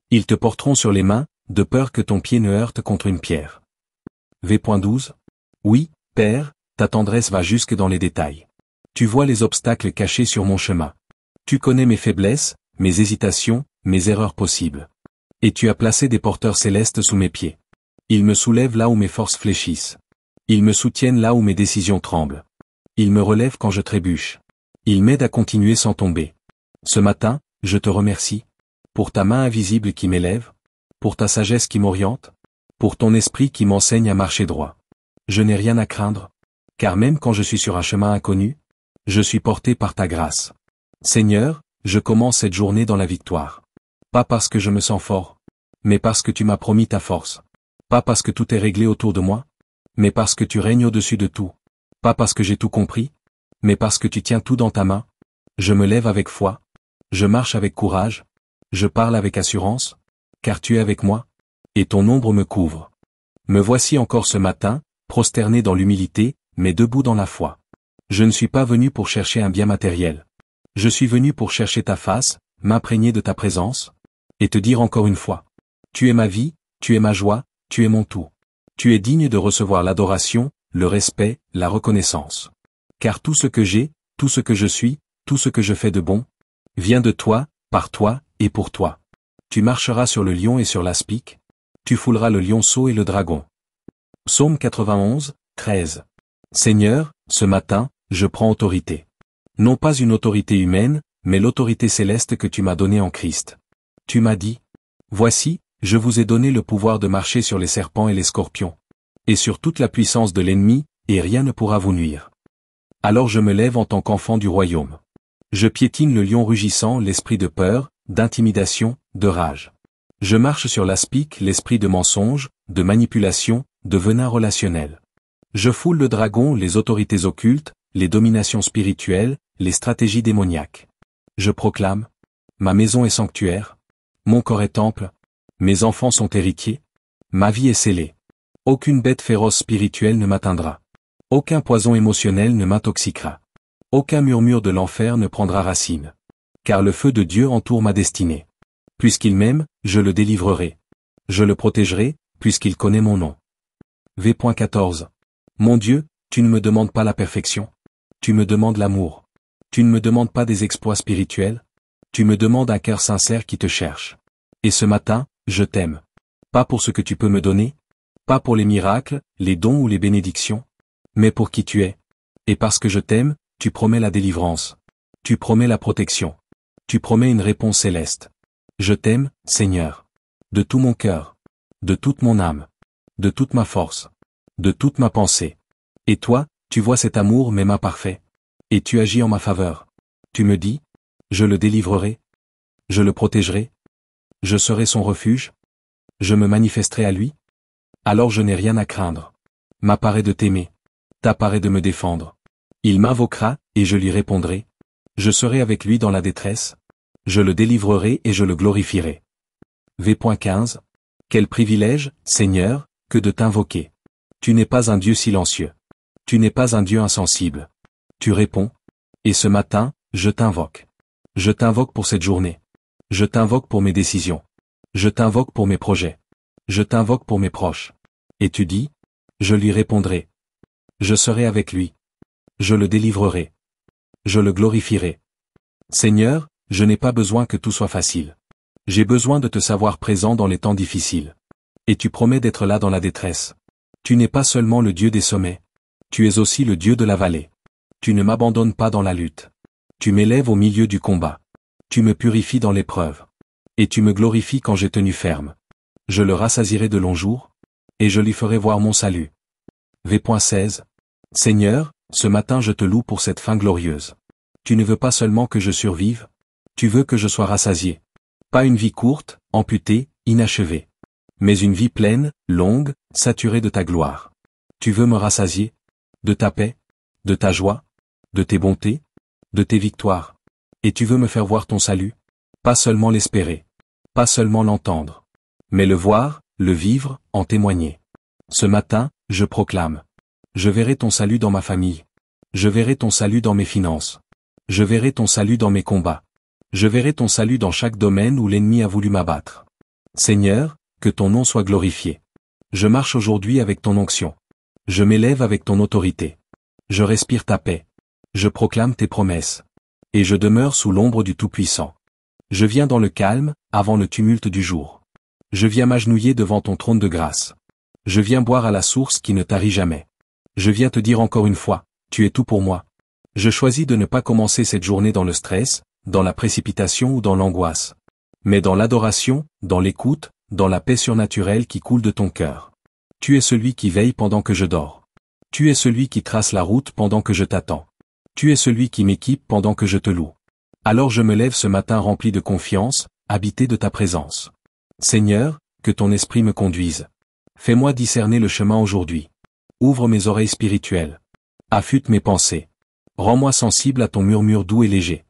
Ils te porteront sur les mains, de peur que ton pied ne heurte contre une pierre. V.12. Oui, Père, ta tendresse va jusque dans les détails. Tu vois les obstacles cachés sur mon chemin. Tu connais mes faiblesses, mes hésitations, mes erreurs possibles. Et tu as placé des porteurs célestes sous mes pieds. Ils me soulèvent là où mes forces fléchissent. Ils me soutiennent là où mes décisions tremblent. Ils me relèvent quand je trébuche. Ils m'aident à continuer sans tomber. Ce matin, je te remercie. Pour ta main invisible qui m'élève. Pour ta sagesse qui m'oriente. Pour ton esprit qui m'enseigne à marcher droit. Je n'ai rien à craindre. Car même quand je suis sur un chemin inconnu, je suis porté par ta grâce. Seigneur, je commence cette journée dans la victoire. Pas parce que je me sens fort, mais parce que tu m'as promis ta force. Pas parce que tout est réglé autour de moi, mais parce que tu règnes au-dessus de tout. Pas parce que j'ai tout compris, mais parce que tu tiens tout dans ta main. Je me lève avec foi. Je marche avec courage. Je parle avec assurance, car tu es avec moi, et ton ombre me couvre. Me voici encore ce matin, prosterné dans l'humilité, mais debout dans la foi. Je ne suis pas venu pour chercher un bien matériel. Je suis venu pour chercher ta face, m'imprégner de ta présence, et te dire encore une fois. Tu es ma vie, tu es ma joie, tu es mon tout. Tu es digne de recevoir l'adoration, le respect, la reconnaissance. Car tout ce que j'ai, tout ce que je suis, tout ce que je fais de bon, vient de toi, par toi, et pour toi. Tu marcheras sur le lion et sur l'aspic. Tu fouleras le lionceau et le dragon. Psaume 91, 13. Seigneur, ce matin, je prends autorité. Non pas une autorité humaine, mais l'autorité céleste que tu m'as donnée en Christ. Tu m'as dit, voici, je vous ai donné le pouvoir de marcher sur les serpents et les scorpions. Et sur toute la puissance de l'ennemi, et rien ne pourra vous nuire. Alors je me lève en tant qu'enfant du royaume. Je piétine le lion rugissant, l'esprit de peur, d'intimidation, de rage. Je marche sur l'aspic, l'esprit de mensonge, de manipulation, de venin relationnel. Je foule le dragon, les autorités occultes, les dominations spirituelles, les stratégies démoniaques. Je proclame, ma maison est sanctuaire, mon corps est temple, mes enfants sont héritiers, ma vie est scellée. Aucune bête féroce spirituelle ne m'atteindra. Aucun poison émotionnel ne m'intoxiquera. Aucun murmure de l'enfer ne prendra racine. Car le feu de Dieu entoure ma destinée. Puisqu'il m'aime, je le délivrerai. Je le protégerai, puisqu'il connaît mon nom. V.14. Mon Dieu, tu ne me demandes pas la perfection. Tu me demandes l'amour. Tu ne me demandes pas des exploits spirituels. Tu me demandes un cœur sincère qui te cherche. Et ce matin, je t'aime. Pas pour ce que tu peux me donner. Pas pour les miracles, les dons ou les bénédictions. Mais pour qui tu es. Et parce que je t'aime, tu promets la délivrance. Tu promets la protection. Tu promets une réponse céleste. Je t'aime, Seigneur. De tout mon cœur. De toute mon âme. De toute ma force. De toute ma pensée. Et toi, tu vois cet amour mes mains parfait. Et tu agis en ma faveur. Tu me dis, je le délivrerai. Je le protégerai. Je serai son refuge. Je me manifesterai à lui. Alors je n'ai rien à craindre. M'apparaît de t'aimer. T'apparaît de me défendre. Il m'invoquera, et je lui répondrai. Je serai avec lui dans la détresse. Je le délivrerai et je le glorifierai. V.15. Quel privilège, Seigneur, que de t'invoquer. Tu n'es pas un Dieu silencieux. Tu n'es pas un Dieu insensible. Tu réponds. Et ce matin, je t'invoque. Je t'invoque pour cette journée. Je t'invoque pour mes décisions. Je t'invoque pour mes projets. Je t'invoque pour mes proches. Et tu dis, je lui répondrai. Je serai avec lui. Je le délivrerai. Je le glorifierai. Seigneur, je n'ai pas besoin que tout soit facile. J'ai besoin de te savoir présent dans les temps difficiles. Et tu promets d'être là dans la détresse. Tu n'es pas seulement le Dieu des sommets. Tu es aussi le Dieu de la vallée. Tu ne m'abandonnes pas dans la lutte. Tu m'élèves au milieu du combat. Tu me purifies dans l'épreuve. Et tu me glorifies quand j'ai tenu ferme. Je le rassasierai de longs jours, et je lui ferai voir mon salut. V.16. Seigneur, ce matin je te loue pour cette fin glorieuse. Tu ne veux pas seulement que je survive, tu veux que je sois rassasié. Pas une vie courte, amputée, inachevée. Mais une vie pleine, longue, saturée de ta gloire. Tu veux me rassasier? De ta paix? De ta joie? De tes bontés? De tes victoires? Et tu veux me faire voir ton salut? Pas seulement l'espérer. Pas seulement l'entendre. Mais le voir, le vivre, en témoigner. Ce matin, je proclame. Je verrai ton salut dans ma famille. Je verrai ton salut dans mes finances. Je verrai ton salut dans mes combats. Je verrai ton salut dans chaque domaine où l'ennemi a voulu m'abattre. Seigneur, que ton nom soit glorifié. Je marche aujourd'hui avec ton onction. Je m'élève avec ton autorité. Je respire ta paix. Je proclame tes promesses. Et je demeure sous l'ombre du Tout-Puissant. Je viens dans le calme, avant le tumulte du jour. Je viens m'agenouiller devant ton trône de grâce. Je viens boire à la source qui ne tarit jamais. Je viens te dire encore une fois, tu es tout pour moi. Je choisis de ne pas commencer cette journée dans le stress, dans la précipitation ou dans l'angoisse. Mais dans l'adoration, dans l'écoute, dans la paix surnaturelle qui coule de ton cœur. Tu es celui qui veille pendant que je dors. Tu es celui qui trace la route pendant que je t'attends. Tu es celui qui m'équipe pendant que je te loue. Alors je me lève ce matin rempli de confiance, habité de ta présence. Seigneur, que ton esprit me conduise. Fais-moi discerner le chemin aujourd'hui. Ouvre mes oreilles spirituelles. Affûte mes pensées. Rends-moi sensible à ton murmure doux et léger.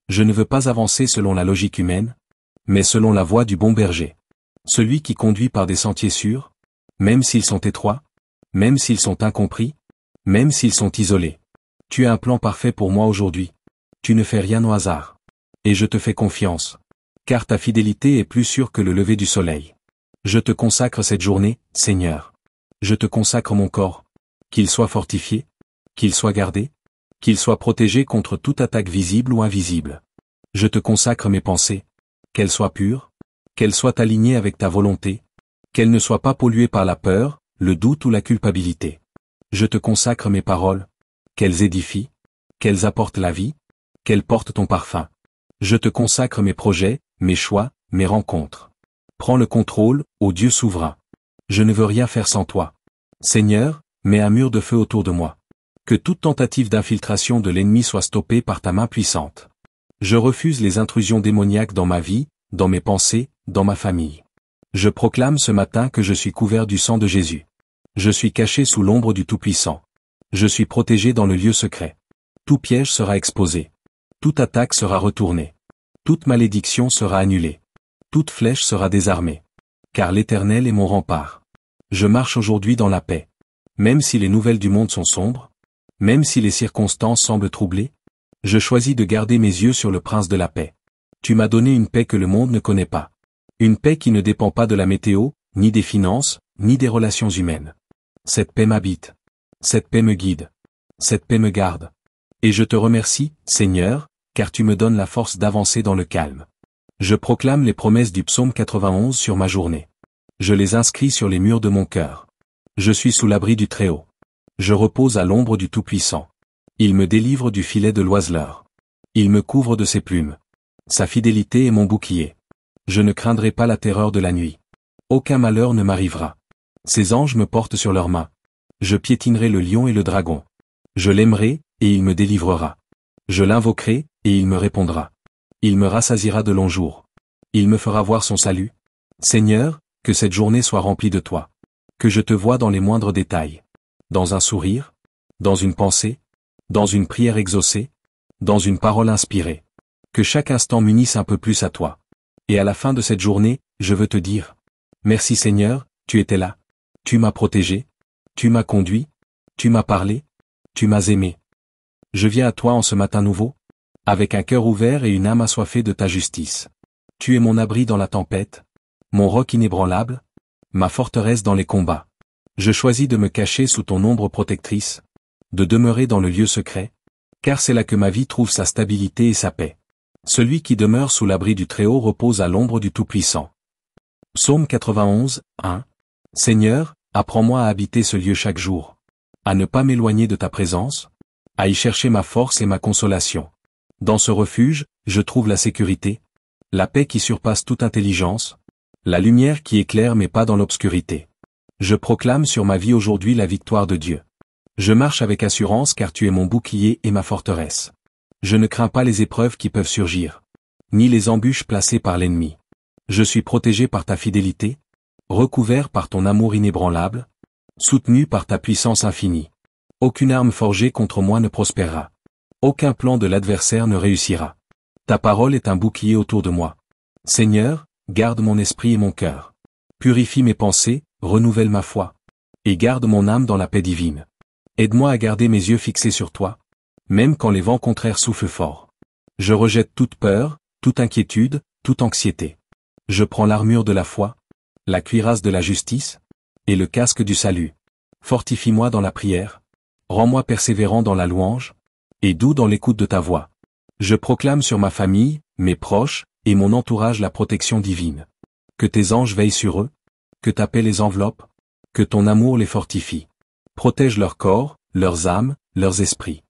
Je ne veux pas avancer selon la logique humaine, mais selon la voie du bon berger. Celui qui conduit par des sentiers sûrs, même s'ils sont étroits, même s'ils sont incompris, même s'ils sont isolés. Tu as un plan parfait pour moi aujourd'hui. Tu ne fais rien au hasard. Et je te fais confiance. Car ta fidélité est plus sûre que le lever du soleil. Je te consacre cette journée, Seigneur. Je te consacre mon corps. Qu'il soit fortifié, qu'il soit gardé, qu'il soit protégé contre toute attaque visible ou invisible. Je te consacre mes pensées. Qu'elles soient pures, qu'elles soient alignées avec ta volonté, qu'elles ne soient pas polluées par la peur, le doute ou la culpabilité. Je te consacre mes paroles. Qu'elles édifient, qu'elles apportent la vie, qu'elles portent ton parfum. Je te consacre mes projets, mes choix, mes rencontres. Prends le contrôle, ô Dieu souverain. Je ne veux rien faire sans toi. Seigneur, mets un mur de feu autour de moi. Que toute tentative d'infiltration de l'ennemi soit stoppée par ta main puissante. Je refuse les intrusions démoniaques dans ma vie, dans mes pensées, dans ma famille. Je proclame ce matin que je suis couvert du sang de Jésus. Je suis caché sous l'ombre du Tout-Puissant. Je suis protégé dans le lieu secret. Tout piège sera exposé. Toute attaque sera retournée. Toute malédiction sera annulée. Toute flèche sera désarmée. Car l'Éternel est mon rempart. Je marche aujourd'hui dans la paix. Même si les nouvelles du monde sont sombres, même si les circonstances semblent troublées, je choisis de garder mes yeux sur le Prince de la paix. Tu m'as donné une paix que le monde ne connaît pas. Une paix qui ne dépend pas de la météo, ni des finances, ni des relations humaines. Cette paix m'habite. Cette paix me guide. Cette paix me garde. Et je te remercie, Seigneur, car tu me donnes la force d'avancer dans le calme. Je proclame les promesses du psaume 91 sur ma journée. Je les inscris sur les murs de mon cœur. Je suis sous l'abri du Très-Haut. Je repose à l'ombre du Tout-Puissant. Il me délivre du filet de l'oiseleur. Il me couvre de ses plumes. Sa fidélité est mon bouclier. Je ne craindrai pas la terreur de la nuit. Aucun malheur ne m'arrivera. Ses anges me portent sur leurs mains. Je piétinerai le lion et le dragon. Je l'aimerai, et il me délivrera. Je l'invoquerai, et il me répondra. Il me rassasiera de longs jours. Il me fera voir son salut. Seigneur, que cette journée soit remplie de toi. Que je te voie dans les moindres détails. Dans un sourire, dans une pensée, dans une prière exaucée, dans une parole inspirée. Que chaque instant m'unisse un peu plus à toi. Et à la fin de cette journée, je veux te dire. Merci Seigneur, tu étais là. Tu m'as protégé. Tu m'as conduit. Tu m'as parlé. Tu m'as aimé. Je viens à toi en ce matin nouveau, avec un cœur ouvert et une âme assoiffée de ta justice. Tu es mon abri dans la tempête, mon roc inébranlable, ma forteresse dans les combats. Je choisis de me cacher sous ton ombre protectrice, de demeurer dans le lieu secret, car c'est là que ma vie trouve sa stabilité et sa paix. Celui qui demeure sous l'abri du Très-Haut repose à l'ombre du Tout-Puissant. Psaume 91, 1. Seigneur, apprends-moi à habiter ce lieu chaque jour, à ne pas m'éloigner de ta présence, à y chercher ma force et ma consolation. Dans ce refuge, je trouve la sécurité, la paix qui surpasse toute intelligence, la lumière qui éclaire mais pas dans l'obscurité. Je proclame sur ma vie aujourd'hui la victoire de Dieu. Je marche avec assurance car tu es mon bouclier et ma forteresse. Je ne crains pas les épreuves qui peuvent surgir, ni les embûches placées par l'ennemi. Je suis protégé par ta fidélité, recouvert par ton amour inébranlable, soutenu par ta puissance infinie. Aucune arme forgée contre moi ne prospérera. Aucun plan de l'adversaire ne réussira. Ta parole est un bouclier autour de moi. Seigneur, garde mon esprit et mon cœur. Purifie mes pensées, renouvelle ma foi. Et garde mon âme dans la paix divine. Aide-moi à garder mes yeux fixés sur toi, même quand les vents contraires soufflent fort. Je rejette toute peur, toute inquiétude, toute anxiété. Je prends l'armure de la foi, la cuirasse de la justice, et le casque du salut. Fortifie-moi dans la prière. Rends-moi persévérant dans la louange, et doux dans l'écoute de ta voix. Je proclame sur ma famille, mes proches, et mon entourage la protection divine. Que tes anges veillent sur eux, que ta paix les enveloppe, que ton amour les fortifie. Protège leur corps, leurs âmes, leurs esprits.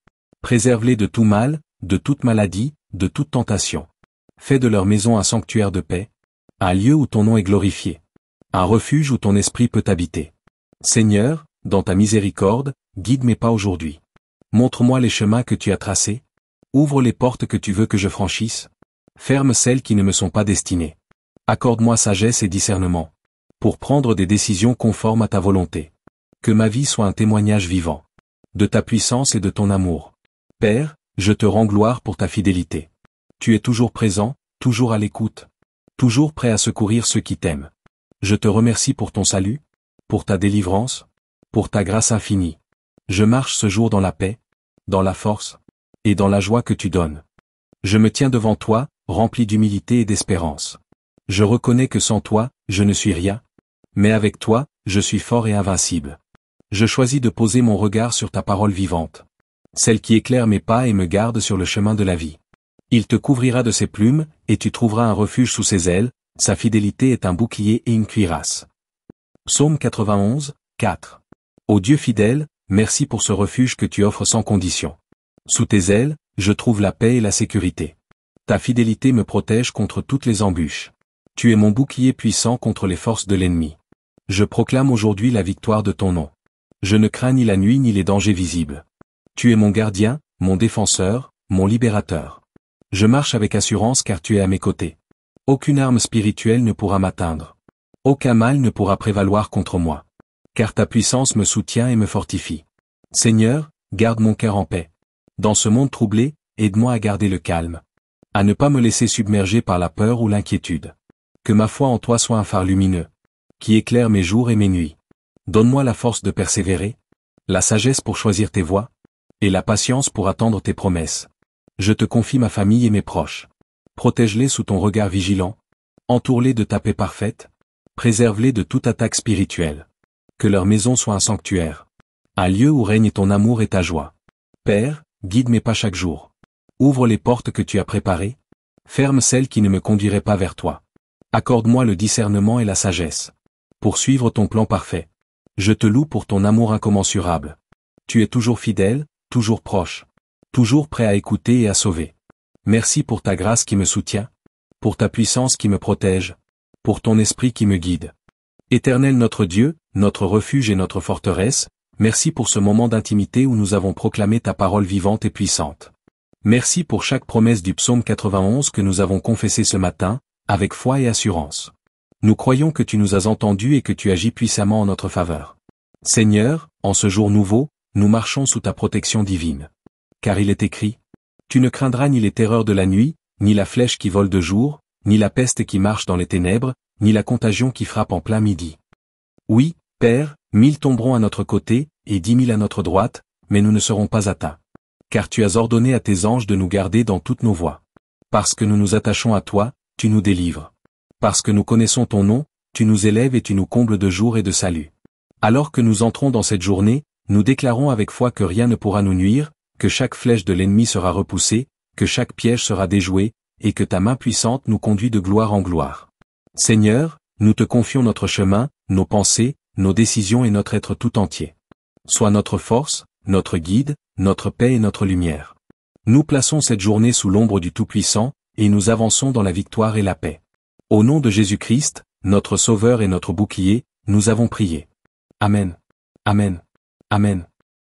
Préserve-les de tout mal, de toute maladie, de toute tentation. Fais de leur maison un sanctuaire de paix, un lieu où ton nom est glorifié, un refuge où ton esprit peut habiter. Seigneur, dans ta miséricorde, guide mes pas aujourd'hui. Montre-moi les chemins que tu as tracés. Ouvre les portes que tu veux que je franchisse. Ferme celles qui ne me sont pas destinées. Accorde-moi sagesse et discernement, pour prendre des décisions conformes à ta volonté. Que ma vie soit un témoignage vivant de ta puissance et de ton amour. Père, je te rends gloire pour ta fidélité. Tu es toujours présent, toujours à l'écoute, toujours prêt à secourir ceux qui t'aiment. Je te remercie pour ton salut, pour ta délivrance, pour ta grâce infinie. Je marche ce jour dans la paix, dans la force, et dans la joie que tu donnes. Je me tiens devant toi, rempli d'humilité et d'espérance. Je reconnais que sans toi, je ne suis rien, mais avec toi, je suis fort et invincible. Je choisis de poser mon regard sur ta parole vivante, celle qui éclaire mes pas et me garde sur le chemin de la vie. Il te couvrira de ses plumes, et tu trouveras un refuge sous ses ailes, sa fidélité est un bouclier et une cuirasse. Psaume 91, 4. Ô Dieu fidèle, merci pour ce refuge que tu offres sans condition. Sous tes ailes, je trouve la paix et la sécurité. Ta fidélité me protège contre toutes les embûches. Tu es mon bouclier puissant contre les forces de l'ennemi. Je proclame aujourd'hui la victoire de ton nom. Je ne crains ni la nuit ni les dangers visibles. Tu es mon gardien, mon défenseur, mon libérateur. Je marche avec assurance car tu es à mes côtés. Aucune arme spirituelle ne pourra m'atteindre. Aucun mal ne pourra prévaloir contre moi. Car ta puissance me soutient et me fortifie. Seigneur, garde mon cœur en paix. Dans ce monde troublé, aide-moi à garder le calme. À ne pas me laisser submerger par la peur ou l'inquiétude. Que ma foi en toi soit un phare lumineux, qui éclaire mes jours et mes nuits. Donne-moi la force de persévérer, la sagesse pour choisir tes voies, et la patience pour attendre tes promesses. Je te confie ma famille et mes proches. Protège-les sous ton regard vigilant. Entoure-les de ta paix parfaite. Préserve-les de toute attaque spirituelle. Que leur maison soit un sanctuaire. Un lieu où règne ton amour et ta joie. Père, guide mes pas chaque jour. Ouvre les portes que tu as préparées. Ferme celles qui ne me conduiraient pas vers toi. Accorde-moi le discernement et la sagesse. Pour suivre ton plan parfait. Je te loue pour ton amour incommensurable. Tu es toujours fidèle, toujours proche. Toujours prêt à écouter et à sauver. Merci pour ta grâce qui me soutient. Pour ta puissance qui me protège. Pour ton esprit qui me guide. Éternel notre Dieu, notre refuge et notre forteresse, merci pour ce moment d'intimité où nous avons proclamé ta parole vivante et puissante. Merci pour chaque promesse du psaume 91 que nous avons confessé ce matin, avec foi et assurance. Nous croyons que tu nous as entendus et que tu agis puissamment en notre faveur. Seigneur, en ce jour nouveau, nous marchons sous ta protection divine. Car il est écrit, tu ne craindras ni les terreurs de la nuit, ni la flèche qui vole de jour, ni la peste qui marche dans les ténèbres, ni la contagion qui frappe en plein midi. Oui, Père, 1000 tomberont à notre côté, et 10 000 à notre droite, mais nous ne serons pas atteints. Car tu as ordonné à tes anges de nous garder dans toutes nos voies. Parce que nous nous attachons à toi, tu nous délivres. Parce que nous connaissons ton nom, tu nous élèves et tu nous combles de jour et de salut. Alors que nous entrons dans cette journée, nous déclarons avec foi que rien ne pourra nous nuire, que chaque flèche de l'ennemi sera repoussée, que chaque piège sera déjoué, et que ta main puissante nous conduit de gloire en gloire. Seigneur, nous te confions notre chemin, nos pensées, nos décisions et notre être tout entier. Sois notre force, notre guide, notre paix et notre lumière. Nous plaçons cette journée sous l'ombre du Tout-Puissant, et nous avançons dans la victoire et la paix. Au nom de Jésus-Christ, notre Sauveur et notre bouclier, nous avons prié. Amen. Amen. Amen.